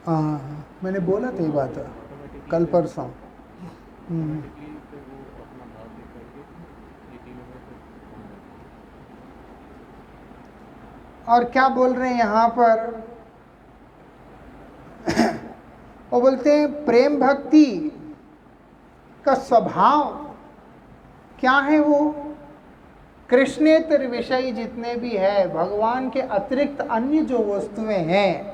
A: हाँ, मैंने बोला था ये बात कल परसों। और क्या बोल रहे हैं यहाँ पर वो बोलते हैं प्रेम भक्ति का स्वभाव क्या है, वो कृष्णेतर विषय जितने भी है, भगवान के अतिरिक्त अन्य जो वस्तुएं हैं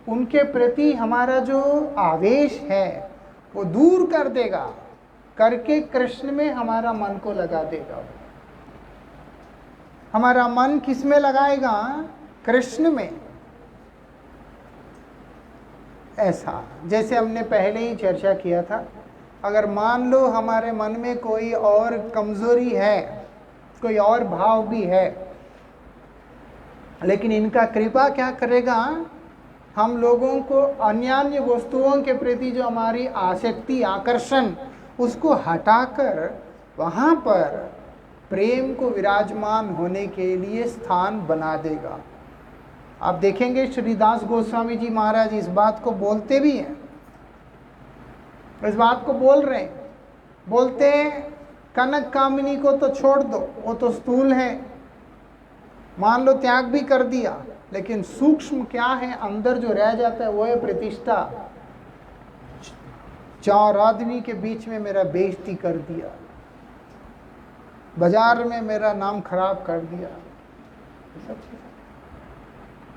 A: उनके प्रति हमारा जो आवेश है वो दूर कर देगा, करके कृष्ण में हमारा मन को लगा देगा। हमारा मन किस में लगाएगा? कृष्ण में। ऐसा जैसे हमने पहले ही चर्चा किया था, अगर मान लो हमारे मन में कोई और कमजोरी है, कोई और भाव भी है, लेकिन इनका कृपा क्या करेगा, हम लोगों को अन्य वस्तुओं के प्रति जो हमारी आसक्ति, आकर्षण, उसको हटाकर वहाँ पर प्रेम को विराजमान होने के लिए स्थान बना देगा। आप देखेंगे श्रीदास गोस्वामी जी महाराज इस बात को बोलते भी हैं, इस बात को बोल रहे हैं, बोलते हैं कनक कामिनी को तो छोड़ दो, वो तो स्थूल है, मान लो त्याग भी कर दिया, लेकिन सूक्ष्म क्या है, अंदर जो रह जाता है वो है प्रतिष्ठा। 4 आदमी के बीच में मेरा बेइज्जती कर दिया, बाजार में मेरा नाम खराब कर दिया,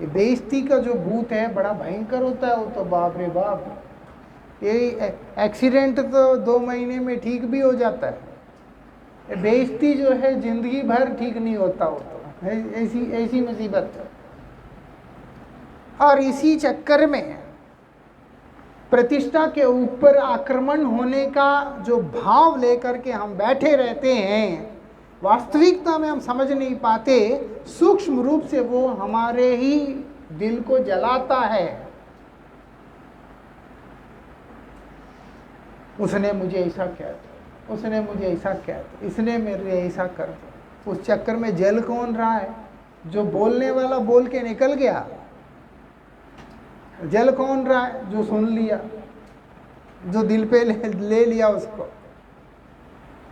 A: ये बेइज्जती का जो भूत है बड़ा भयंकर होता है। वो तो बाप रे बाप, ये एक्सीडेंट तो 2 महीने में ठीक भी हो जाता है, ये बेइज्जती जो है जिंदगी भर ठीक नहीं होता। वो तो ऐसी मुसीबत है। और इसी चक्कर में प्रतिष्ठा के ऊपर आक्रमण होने का जो भाव लेकर के हम बैठे रहते हैं, वास्तविकता में हम समझ नहीं पाते, सूक्ष्म रूप से वो हमारे ही दिल को जलाता है। उसने मुझे ऐसा किया, उसने मुझे ऐसा किया, इसने मेरे ऐसा कर दिया। उस चक्कर में जल कौन रहा है? जो बोलने वाला बोल के निकल गया। जल कौन रहा है? जो सुन लिया, जो दिल पे ले लिया उसको,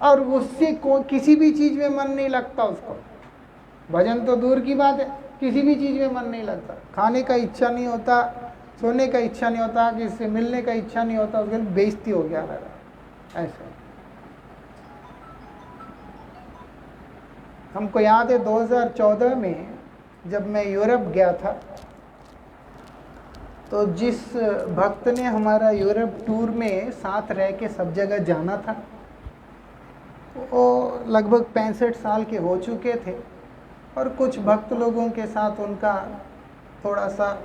A: और उससे किसी भी चीज में मन नहीं लगता उसको। भजन तो दूर की बात है, किसी भी चीज में मन नहीं लगता। खाने का इच्छा नहीं होता, सोने का इच्छा नहीं होता, किसी से मिलने का इच्छा नहीं होता, उसके लिए बेइज्जती हो गया मेरा। ऐसा हमको याद है 2014 में जब मैं यूरोप गया था, तो जिस भक्त ने हमारा यूरोप टूर में साथ रह के सब जगह जाना था, वो लगभग 65 साल के हो चुके थे। और कुछ भक्त लोगों के साथ उनका थोड़ा सा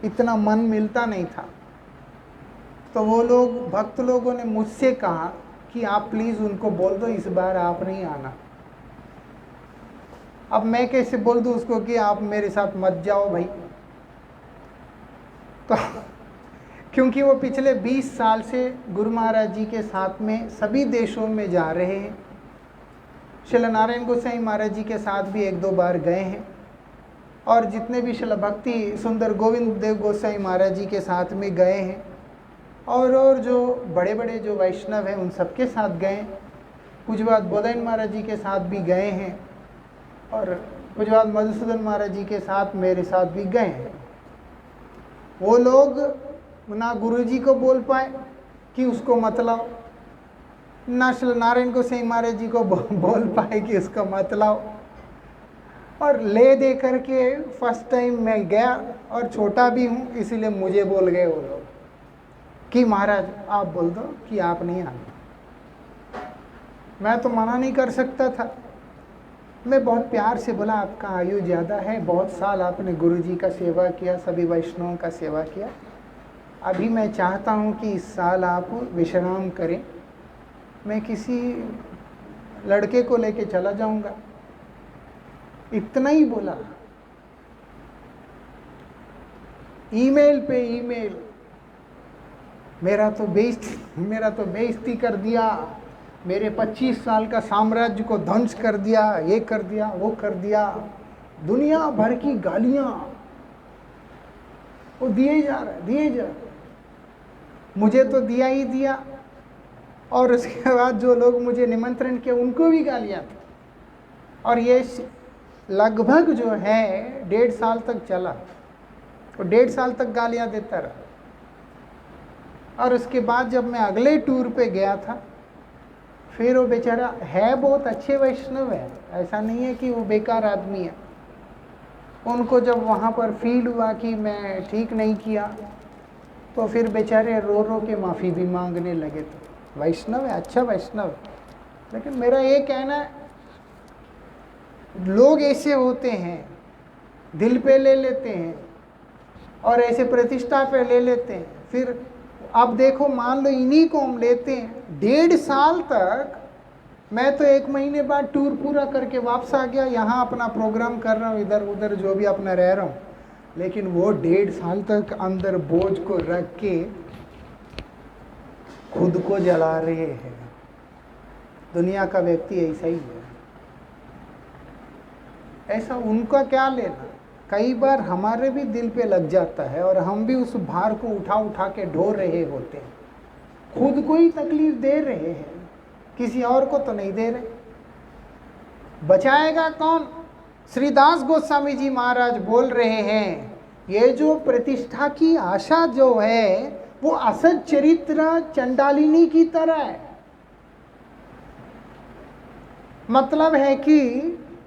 A: इतना मन मिलता नहीं था, तो वो लोग भक्त लोगों ने मुझसे कहा कि आप प्लीज़ उनको बोल दो इस बार आप नहीं आना। अब मैं कैसे बोल दूँ उसको कि आप मेरे साथ मत जाओ भाई। तो क्योंकि वो पिछले 20 साल से गुरु महाराज जी के साथ में सभी देशों में जा रहे हैं, श्रील नारायण गोसाई महाराज जी के साथ भी 1-2 बार गए हैं, और जितने भी श्रील भक्ति सुंदर गोविंद देव गोसाई महाराज जी के साथ में गए हैं, और जो बड़े बड़े जो वैष्णव हैं उन सबके साथ गए हैं। पूज्यपाद बोधायन महाराज जी के साथ भी गए हैं, और पूज्यपाद मधुसूदन महाराज जी के साथ मेरे साथ भी गए हैं। वो लोग ना गुरु जी को बोल पाए कि उसको मत लाओ, ना श्री नारायण गोसाई महाराज जी को बोल पाए कि उसको मत लाओ, और ले दे करके फर्स्ट टाइम मैं गया, और छोटा भी हूँ इसीलिए मुझे बोल गए वो लोग कि महाराज आप बोल दो कि आप नहीं आना। मैं तो मना नहीं कर सकता था। मैं बहुत प्यार से बोला आपका आयु ज़्यादा है, बहुत साल आपने गुरु जी का सेवा किया, सभी वैष्णवों का सेवा किया, अभी मैं चाहता हूँ कि इस साल आप विश्राम करें, मैं किसी लड़के को लेके चला जाऊँगा। इतना ही बोला। ईमेल पे ईमेल मेरा तो बेइज्जती कर दिया, मेरे 25 साल का साम्राज्य को ध्वंस कर दिया, ये कर दिया, वो कर दिया, दुनिया भर की गालियां वो दिए जा रहा। मुझे तो दिया ही दिया, और उसके बाद जो लोग मुझे निमंत्रण किया उनको भी गालियां थी, और ये लगभग जो है 1.5 साल तक चला, और 1.5 साल तक गालियां देता रहा। और उसके बाद जब मैं अगले टूर पे गया था, फिर वो बेचारा है बहुत अच्छे वैष्णव है, ऐसा नहीं है कि वो बेकार आदमी है। उनको जब वहाँ पर फील हुआ कि मैं ठीक नहीं किया, तो फिर बेचारे रो रो के माफ़ी भी मांगने लगे। तो वैष्णव है, अच्छा वैष्णव है। लेकिन मेरा ये कहना है, लोग ऐसे होते हैं, दिल पे ले लेते हैं और ऐसे प्रतिष्ठा पे ले लेते हैं। फिर अब देखो, मान लो इन्हीं को हम लेते हैं, 1.5 साल तक मैं तो 1 महीने बाद टूर पूरा करके वापस आ गया, यहाँ अपना प्रोग्राम कर रहा हूँ, इधर उधर जो भी अपना रह रहा हूँ। लेकिन वो 1.5 साल तक अंदर बोझ को रख के खुद को जला रहे हैं। दुनिया का व्यक्ति ऐसा ही है। ऐसा उनका क्या लेना। कई बार हमारे भी दिल पे लग जाता है और हम भी उस भार को उठा उठा के ढो रहे होते हैं। खुद को ही तकलीफ दे रहे हैं, किसी और को तो नहीं दे रहे। बचाएगा कौन? श्रीदास गोस्वामी जी महाराज बोल रहे हैं, ये जो प्रतिष्ठा की आशा जो है वो असत चरित्र चंडालिनी की तरह है। मतलब है कि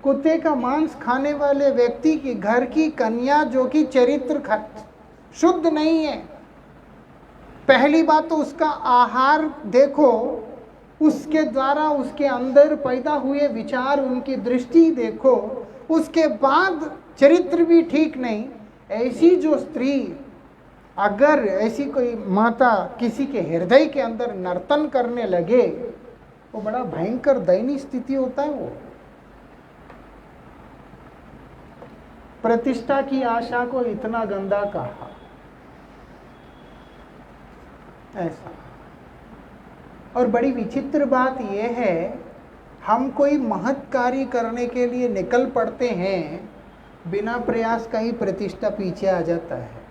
A: कुत्ते का मांस खाने वाले व्यक्ति की घर की कन्या जो कि चरित्र शुद्ध नहीं है। पहली बात तो उसका आहार देखो, उसके द्वारा उसके अंदर पैदा हुए विचार, उनकी दृष्टि देखो, उसके बाद चरित्र भी ठीक नहीं। ऐसी जो स्त्री, अगर ऐसी कोई माता किसी के हृदय के अंदर नर्तन करने लगे, वो बड़ा भयंकर दयनीय स्थिति होता है। वो प्रतिष्ठा की आशा को इतना गंदा कहा, ऐसा। और बड़ी विचित्र बात यह है, हम कोई महत् कार्य करने के लिए निकल पड़ते हैं, बिना प्रयास का ही प्रतिष्ठा पीछे आ जाता है।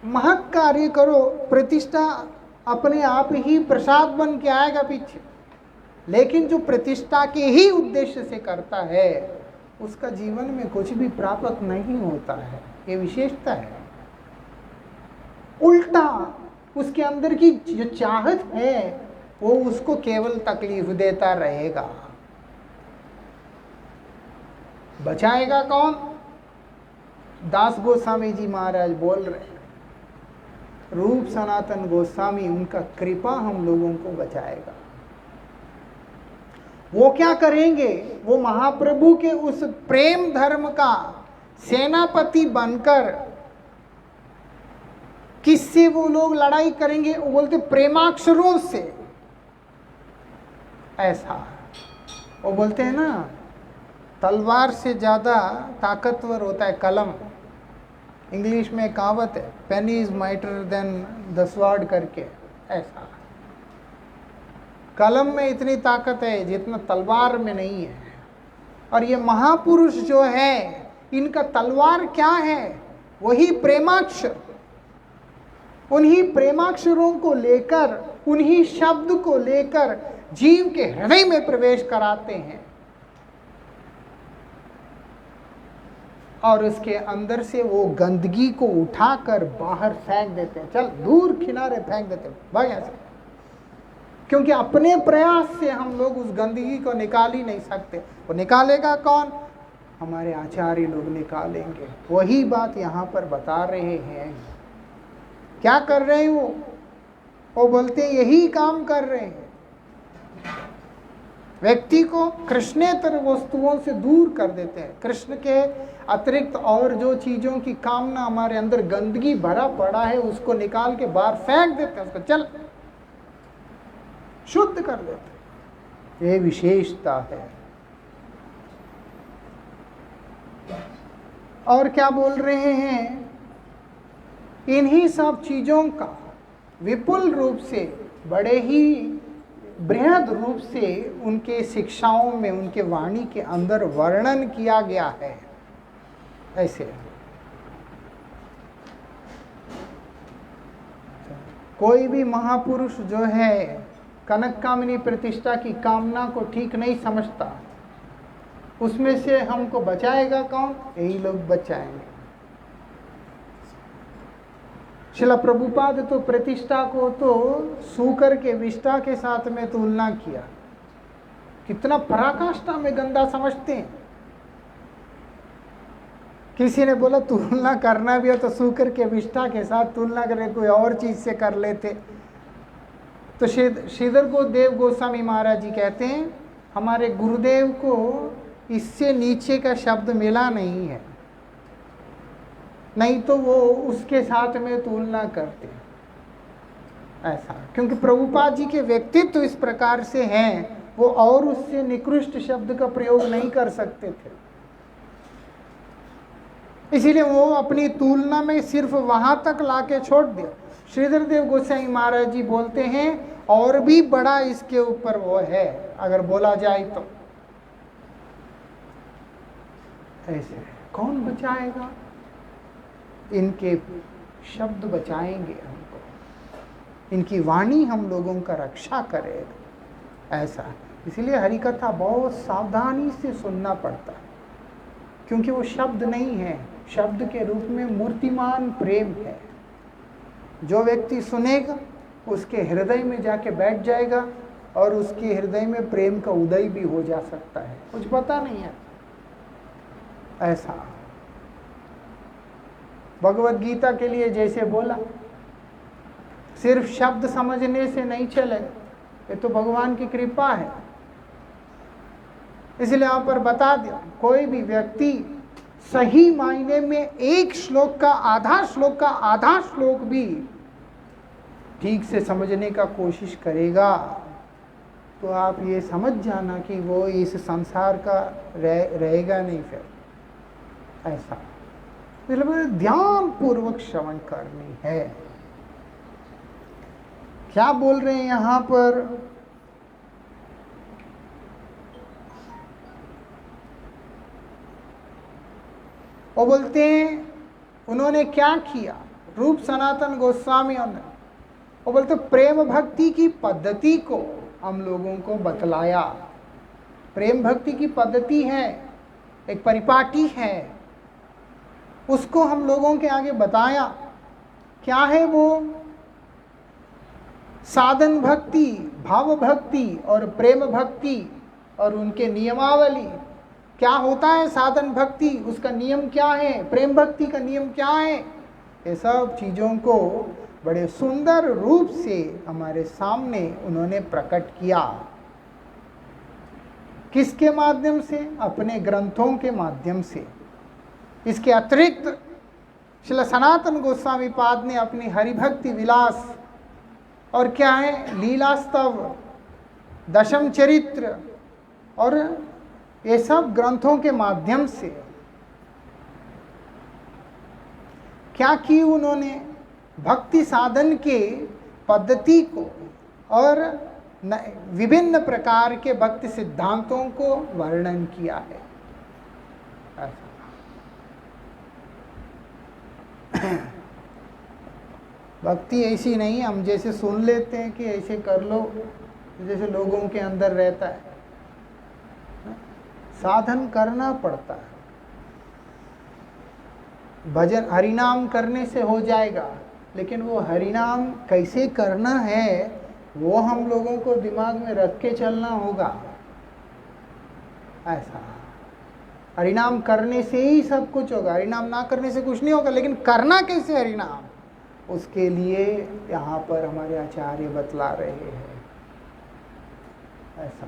A: महत् कार्य करो, प्रतिष्ठा अपने आप ही प्रसाद बन के आएगा पीछे। लेकिन जो प्रतिष्ठा के ही उद्देश्य से करता है, उसका जीवन में कुछ भी प्राप्त नहीं होता है। ये विशेषता है। उल्टा उसके अंदर की जो चाहत है वो उसको केवल तकलीफ देता रहेगा। बचाएगा कौन? दास गोस्वामी जी महाराज बोल रहे हैं, रूप सनातन गोस्वामी, उनका कृपा हम लोगों को बचाएगा। वो क्या करेंगे? वो महाप्रभु के उस प्रेम धर्म का सेनापति बनकर किससे वो लोग लड़ाई करेंगे? वो बोलते प्रेमाक्षरों से। ऐसा वो बोलते हैं ना, तलवार से ज़्यादा ताकतवर होता है कलम। इंग्लिश में कहावत है, pen is mightier than the sword करके। ऐसा कलम में इतनी ताकत है जितना तलवार में नहीं है। और ये महापुरुष जो है, इनका तलवार क्या है? वही प्रेमाक्षर। उन्हीं प्रेमाक्षरों को लेकर, उन्हीं शब्द को लेकर जीव के हृदय में प्रवेश कराते हैं और उसके अंदर से वो गंदगी को उठाकर बाहर फेंक देते हैं। चल दूर किनारे फेंक देते हैं भाई ऐसे, क्योंकि अपने प्रयास से हम लोग उस गंदगी को निकाल ही नहीं सकते। वो निकालेगा कौन? हमारे आचार्य लोग निकालेंगे। वही बात यहाँ पर बता रहे हैं। क्या कर रहे हैं वो बोलते हैं यही काम कर रहे हैं, व्यक्ति को कृष्णेतर वस्तुओं से दूर कर देते हैं। कृष्ण के अतिरिक्त और जो चीजों की कामना हमारे अंदर गंदगी भरा पड़ा है, उसको निकाल के बाहर फेंक देते हैं, उसको चल शुद्ध कर देते हैं। ये विशेषता है। और क्या बोल रहे हैं? इन्हीं सब चीजों का विपुल रूप से, बड़े ही बृहद रूप से उनके शिक्षाओं में, उनके वाणी के अंदर वर्णन किया गया है। ऐसे कोई भी महापुरुष जो है कनक कामिनी प्रतिष्ठा की कामना को ठीक नहीं समझता, उसमें से हमको बचाएगा कौन? यही लोग बचाएंगे। श्रील प्रभुपाद तो प्रतिष्ठा को तो सूकर के विष्ठा के साथ में तुलना किया। कितना पराकाष्ठा में गंदा समझते हैं। किसी ने बोला तुलना करना भी हो तो सूकर के विष्ठा के साथ तुलना करें, कोई और चीज से कर लेते। तो श्रीधर को देव गोस्वामी महाराज जी कहते हैं, हमारे गुरुदेव को इससे नीचे का शब्द मिला नहीं है, नहीं तो वो उसके साथ में तुलना करते। ऐसा क्योंकि प्रभुपाद जी के व्यक्तित्व इस प्रकार से हैं, वो और उससे निकृष्ट शब्द का प्रयोग नहीं कर सकते थे। इसीलिए वो अपनी तुलना में सिर्फ वहां तक लाके छोड़ दिया। श्रीधर देव गोसाई महाराज जी बोलते हैं और भी बड़ा इसके ऊपर वो है, अगर बोला जाए तो। ऐसे कौन बचाएगा? इनके शब्द बचाएंगे हमको, इनकी वाणी हम लोगों का रक्षा करेगा। ऐसा इसलिए हरि कथा बहुत सावधानी से सुनना पड़ता है, क्योंकि वो शब्द नहीं है, शब्द के रूप में मूर्तिमान प्रेम है। जो व्यक्ति सुनेगा उसके हृदय में जाके बैठ जाएगा और उसके हृदय में प्रेम का उदय भी हो जा सकता है, कुछ पता नहीं है। ऐसा भगवत गीता के लिए जैसे बोला, सिर्फ शब्द समझने से नहीं चलेगा, ये तो भगवान की कृपा है। इसलिए यहाँ पर बता दिया, कोई भी व्यक्ति सही मायने में एक श्लोक का आधा श्लोक भी ठीक से समझने का कोशिश करेगा, तो आप ये समझ जाना कि वो इस संसार का रहेगा नहीं फिर। ऐसा मतलब ध्यान पूर्वक श्रवण करनी है। क्या बोल रहे हैं यहाँ पर? वो बोलते हैं उन्होंने क्या किया, रूप सनातन गोस्वामियों ने, वो बोलते प्रेम भक्ति की पद्धति को हम लोगों को बतलाया। प्रेम भक्ति की पद्धति है, एक परिपाटी है, उसको हम लोगों के आगे बताया। क्या है वो? साधन भक्ति, भाव भक्ति और प्रेम भक्ति और उनके नियमावली। क्या होता है साधन भक्ति, उसका नियम क्या है, प्रेम भक्ति का नियम क्या है, ये सब चीज़ों को बड़े सुंदर रूप से हमारे सामने उन्होंने प्रकट किया। किसके माध्यम से? अपने ग्रंथों के माध्यम से। इसके अतिरिक्त श्रील सनातन गोस्वामी पाद ने अपनी हरिभक्ति विलास और क्या है, लीलास्तव, दशम चरित्र और ये सब ग्रंथों के माध्यम से क्या की? उन्होंने भक्ति साधन के पद्धति को और विभिन्न प्रकार के भक्ति सिद्धांतों को वर्णन किया है। भक्ति ऐसी नहीं हम जैसे सुन लेते हैं कि ऐसे कर लो, जैसे लोगों के अंदर रहता है। साधन करना पड़ता है। भजन हरिनाम करने से हो जाएगा, लेकिन वो हरिनाम कैसे करना है वो हम लोगों को दिमाग में रख के चलना होगा। ऐसा हरिनाम करने से ही सब कुछ होगा, हरिनाम ना करने से कुछ नहीं होगा। लेकिन करना कैसे हरिनाम, उसके लिए यहाँ पर हमारे आचार्य बतला रहे हैं। ऐसा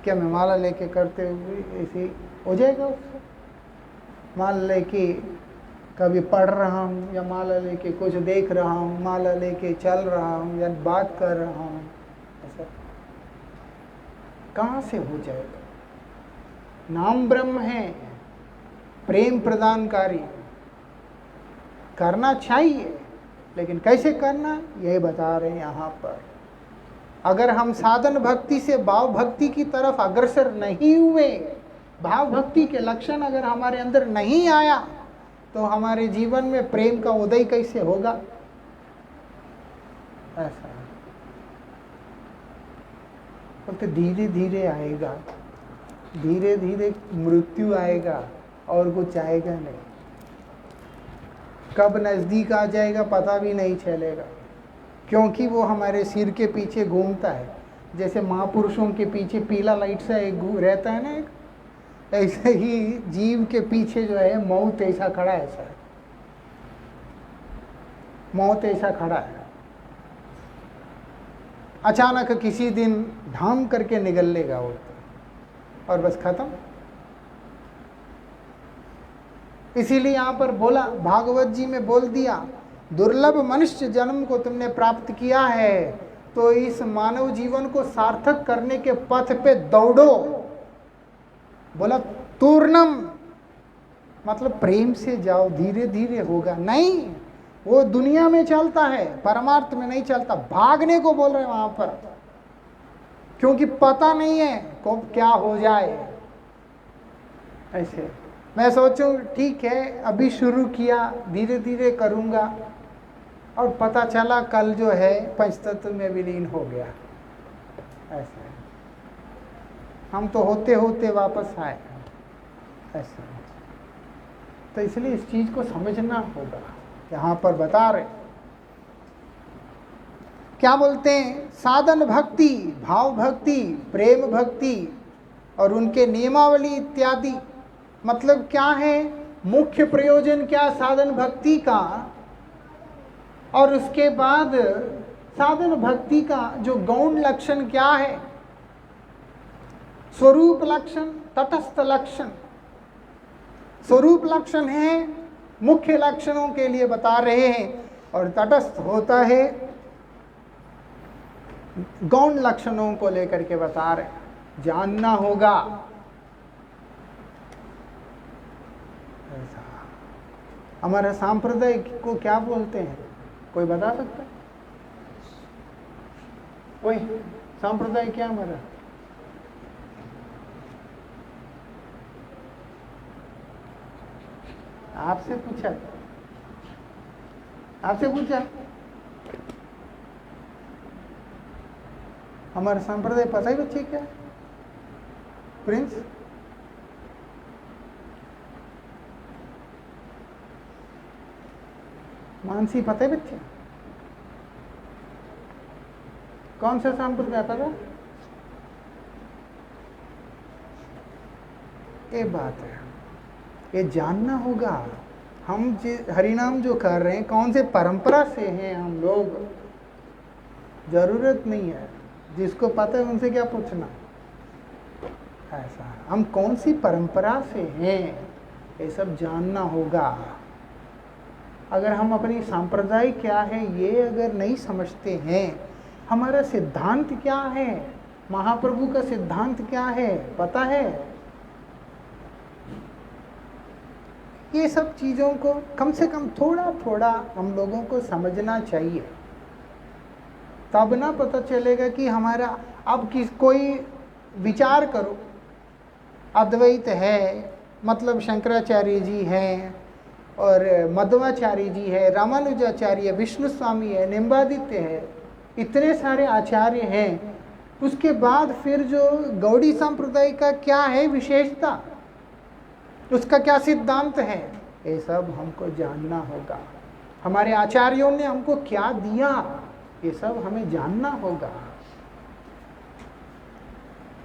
A: क्या मैं माला लेके करते हुए ऐसे हो जाएगा? उससे माला लेके कभी पढ़ रहा हूँ या माला लेके कुछ देख रहा हूँ, माला लेके चल रहा हूँ या बात कर रहा हूँ, ऐसा कहाँ से हो जाएगा? नाम ब्रह्म है, प्रेम प्रदानकारी, करना चाहिए, लेकिन कैसे करना ये बता रहे हैं यहाँ पर। अगर हम साधन भक्ति से भाव भक्ति की तरफ अग्रसर नहीं हुए, भाव भक्ति के लक्षण अगर हमारे अंदर नहीं आया, तो हमारे जीवन में प्रेम का उदय कैसे होगा? ऐसा तो धीरे धीरे आएगा, धीरे धीरे मृत्यु आएगा और कुछ आएगा नहीं। कब नज़दीक आ जाएगा पता भी नहीं चलेगा, क्योंकि वो हमारे सिर के पीछे घूमता है। जैसे महापुरुषों के पीछे पीला लाइट सा एक रहता है ना, एक ऐसे ही जीव के पीछे जो है मौत ऐसा खड़ा है। ऐसा मौत ऐसा खड़ा है, अचानक किसी दिन ढाम करके निगल लेगा वो और बस खत्म। इसीलिए यहाँ पर बोला, भागवत जी में बोल दिया, दुर्लभ मनुष्य जन्म को तुमने प्राप्त किया है, तो इस मानव जीवन को सार्थक करने के पथ पे दौड़ो। बोला तूर्णम मतलब प्रेम से जाओ, धीरे धीरे होगा। नहीं, वो दुनिया में चलता है, परमार्थ में नहीं चलता। भागने को बोल रहे हैं वहां पर, क्योंकि पता नहीं है कब क्या हो जाए। ऐसे मैं सोचूं ठीक है अभी शुरू किया, धीरे धीरे करूंगा, और पता चला कल जो है पंचतत्व में विलीन हो गया। ऐसे हम तो होते होते वापस आए। ऐसे तो इसलिए इस चीज को समझना होगा। यहाँ पर बता रहे क्या बोलते हैं, साधन भक्ति, भाव भक्ति, प्रेम भक्ति और उनके नियमावली इत्यादि। मतलब क्या है, मुख्य प्रयोजन क्या साधन भक्ति का, और उसके बाद साधन भक्ति का जो गौण लक्षण क्या है, स्वरूप लक्षण, तटस्थ लक्षण। स्वरूप लक्षण है मुख्य लक्षणों के लिए बता रहे हैं, और तटस्थ होता है गौण लक्षणों को लेकर के बता रहे हैं। जानना होगा। हमारा सांप्रदाय को क्या बोलते हैं, कोई बता सकता है? कोई सांप्रदाय क्या हमारा? आपसे पूछा, आपसे पूछा। हमारा संप्रदाय पता ही बच्चे क्या? प्रिंस मानसी पता है बच्चे? कौन सा संप्रदाय पता? ये बात है, ये जानना होगा। हम हरिनाम जो कर रहे हैं कौन से परंपरा से हैं हम लोग, जरूरत नहीं है। जिसको पता है उनसे क्या पूछना। ऐसा हम कौन सी परंपरा से हैं ये सब जानना होगा। अगर हम अपनी सांप्रदाय क्या है ये अगर नहीं समझते हैं, हमारा सिद्धांत क्या है, महाप्रभु का सिद्धांत क्या है पता है, ये सब चीज़ों को कम से कम थोड़ा थोड़ा हम लोगों को समझना चाहिए। तब ना पता चलेगा कि हमारा अब कोई विचार करो, अद्वैत है मतलब शंकराचार्य जी हैं और मध्वाचार्य जी है, रामानुजाचार्य, विष्णु स्वामी है, निम्बादित्य है, इतने सारे आचार्य हैं। उसके बाद फिर जो गौड़ी संप्रदाय का क्या है विशेषता, उसका क्या सिद्धांत है, ये सब हमको जानना होगा। हमारे आचार्यों ने हमको क्या दिया ये सब हमें जानना होगा।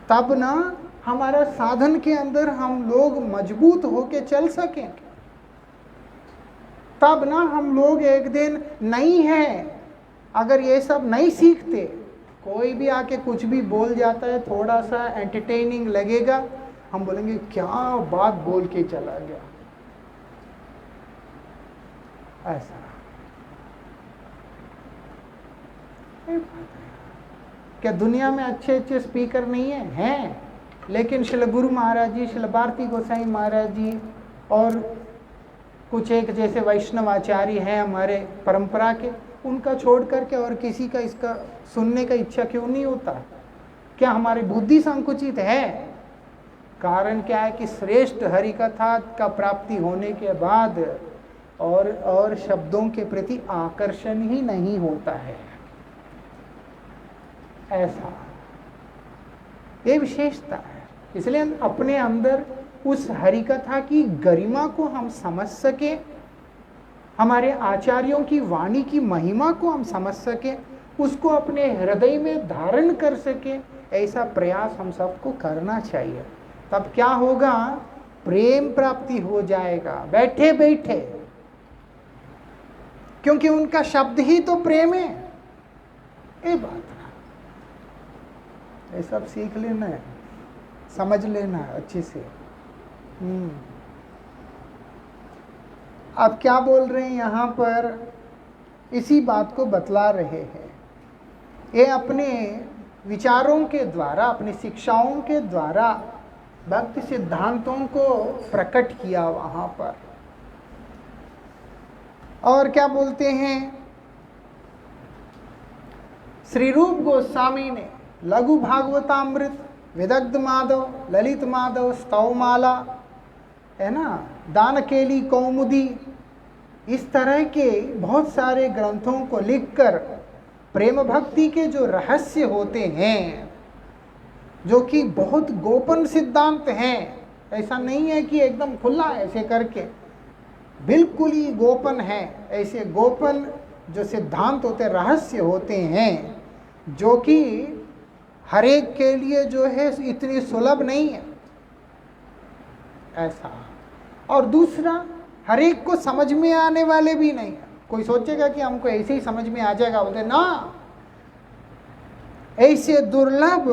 A: तब ना हमारा साधन के अंदर हम लोग मजबूत होके चल सकें। तब ना हम लोग एक दिन नहीं है, अगर ये सब नहीं सीखते, कोई भी आके कुछ भी बोल जाता है, थोड़ा सा एंटरटेनिंग लगेगा, हम बोलेंगे क्या बात बोल के चला गया। ऐसा क्या दुनिया में अच्छे अच्छे स्पीकर नहीं है? हैं, लेकिन श्री गुरु महाराज जी, श्री भारती गोसाई महाराज जी और कुछ एक जैसे वैष्णव आचार्य हैं हमारे परंपरा के, उनका छोड़ करके और किसी का इसका सुनने का इच्छा क्यों नहीं होता? क्या हमारी बुद्धि संकुचित है? कारण क्या है कि श्रेष्ठ हरिकथा का प्राप्ति होने के बाद और शब्दों के प्रति आकर्षण ही नहीं होता है। ऐसा ये विशेषता है। इसलिए हम अपने अंदर उस हरिकथा की गरिमा को हम समझ सके, हमारे आचार्यों की वाणी की महिमा को हम समझ सके, उसको अपने हृदय में धारण कर सके, ऐसा प्रयास हम सबको करना चाहिए। तब क्या होगा? प्रेम प्राप्ति हो जाएगा बैठे बैठे, क्योंकि उनका शब्द ही तो प्रेम है। ये बात ये सब सीख लेना है, समझ लेना है अच्छे से। अब क्या बोल रहे हैं यहाँ पर, इसी बात को बतला रहे हैं। ये अपने विचारों के द्वारा, अपनी शिक्षाओं के द्वारा भक्ति सिद्धांतों को प्रकट किया वहाँ पर। और क्या बोलते हैं, श्री रूप गोस्वामी ने लघु भागवतामृत, विदग्ध माधव, ललित माधव, स्तवमाला है ना, दानकेली कौमुदी, इस तरह के बहुत सारे ग्रंथों को लिखकर प्रेम भक्ति के जो रहस्य होते हैं, जो कि बहुत गोपन सिद्धांत हैं, ऐसा नहीं है कि एकदम खुला ऐसे करके, बिल्कुल ही गोपन है। ऐसे गोपन जो सिद्धांत होते, रहस्य होते हैं, जो कि हर एक के लिए जो है इतनी सुलभ नहीं है ऐसा। और दूसरा, हर एक को समझ में आने वाले भी नहीं है। कोई सोचेगा कि हमको ऐसे ही समझ में आ जाएगा, बोलते ना, ऐसे दुर्लभ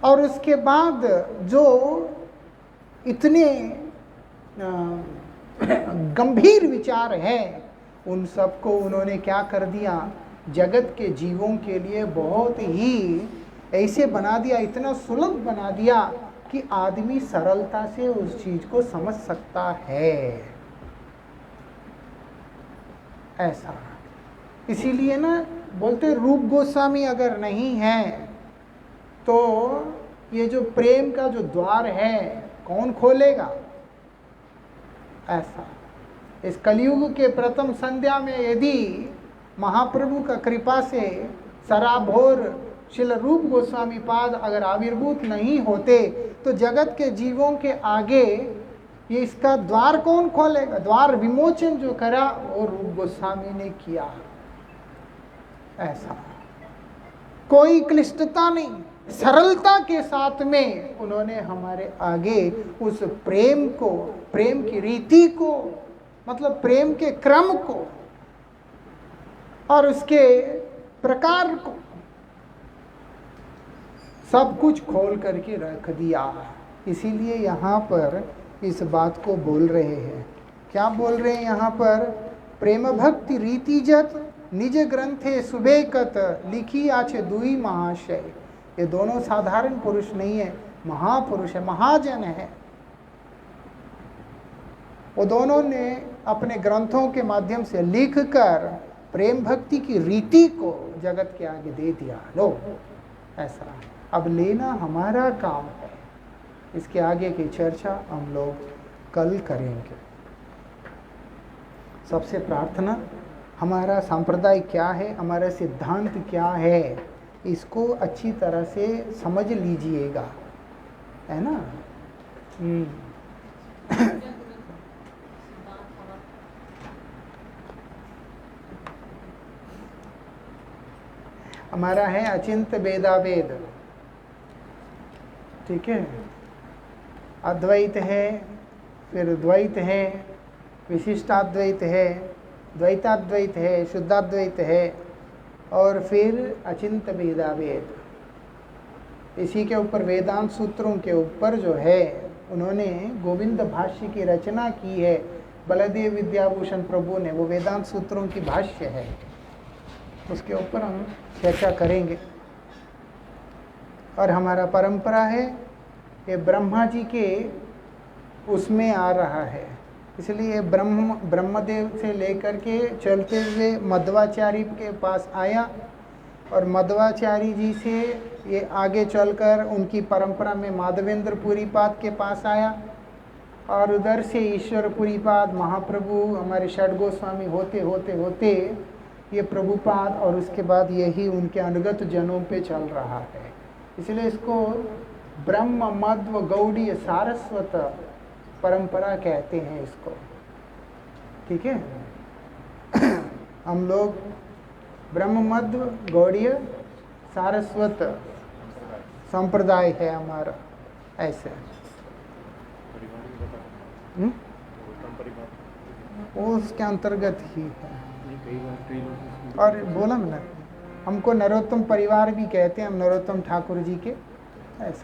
A: और उसके बाद जो इतने गंभीर विचार हैं, उन सबको उन्होंने क्या कर दिया, जगत के जीवों के लिए बहुत ही ऐसे बना दिया, इतना सुलभ बना दिया कि आदमी सरलता से उस चीज को समझ सकता है ऐसा। इसीलिए ना बोलते, रूप गोस्वामी अगर नहीं है तो ये जो प्रेम का जो द्वार है कौन खोलेगा ऐसा। इस कलयुग के प्रथम संध्या में यदि महाप्रभु का कृपा से सराभोर श्रील रूप गोस्वामी पाद अगर आविर्भूत नहीं होते तो जगत के जीवों के आगे ये इसका द्वार कौन खोलेगा? द्वार विमोचन जो करा वो रूप गोस्वामी ने किया ऐसा। कोई क्लिष्टता नहीं, सरलता के साथ में उन्होंने हमारे आगे उस प्रेम को, प्रेम की रीति को, मतलब प्रेम के क्रम को और उसके प्रकार को सब कुछ खोल करके रख दिया। इसीलिए यहाँ पर इस बात को बोल रहे हैं। क्या बोल रहे हैं यहाँ पर? प्रेम भक्ति रीतिजत निज ग्रंथे सुबेकत लिखी आछे दुई महाशय। ये दोनों साधारण पुरुष नहीं है, महापुरुष है, महाजन है। वो दोनों ने अपने ग्रंथों के माध्यम से लिखकर प्रेम भक्ति की रीति को जगत के आगे दे दिया। लो ऐसा, अब लेना हमारा काम है। इसके आगे की चर्चा हम लोग कल करेंगे। सबसे प्रार्थना, हमारा संप्रदाय क्या है, हमारा सिद्धांत क्या है, इसको अच्छी तरह से समझ लीजिएगा, है ना। हमारा है अचिंत वेदावेद, ठीक है। अद्वैत है, फिर द्वैत है, विशिष्टाद्वैत है, द्वैताद्वैत है, शुद्धाद्वैत है, और फिर अचिंत वेदावेद। इसी के ऊपर वेदांत सूत्रों के ऊपर जो है उन्होंने गोविंद भाष्य की रचना की है, बलदेव विद्याभूषण प्रभु ने। वो वेदांत सूत्रों की भाष्य है, उसके ऊपर हम चर्चा करेंगे। और हमारा परंपरा है ये ब्रह्मा जी के उसमें आ रहा है, इसलिए ब्रह्मदेव से लेकर के चलते हुए मध्वाचार्य के पास आया, और मध्वाचार्य जी से ये आगे चलकर उनकी परंपरा में माधवेंद्र पुरीपाद के पास आया, और उधर से ईश्वर पुरीपाद महाप्रभु हमारे षड गोस्वामी होते होते होते ये प्रभुपाद, और उसके बाद यही उनके अनुगत जनों पे चल रहा है। इसलिए इसको ब्रह्म मध्व गौड़ीय सारस्वत परंपरा कहते हैं इसको, ठीक है। हम लोग ब्रह्म मध्व गौड़ीय सारस्वत संप्रदाय है हमारा, ऐसे। वो उसके अंतर्गत ही है। और बोला मैंने, हमको नरोत्तम परिवार भी कहते हैं, हम नरोत्तम ठाकुर जी के, ऐसा।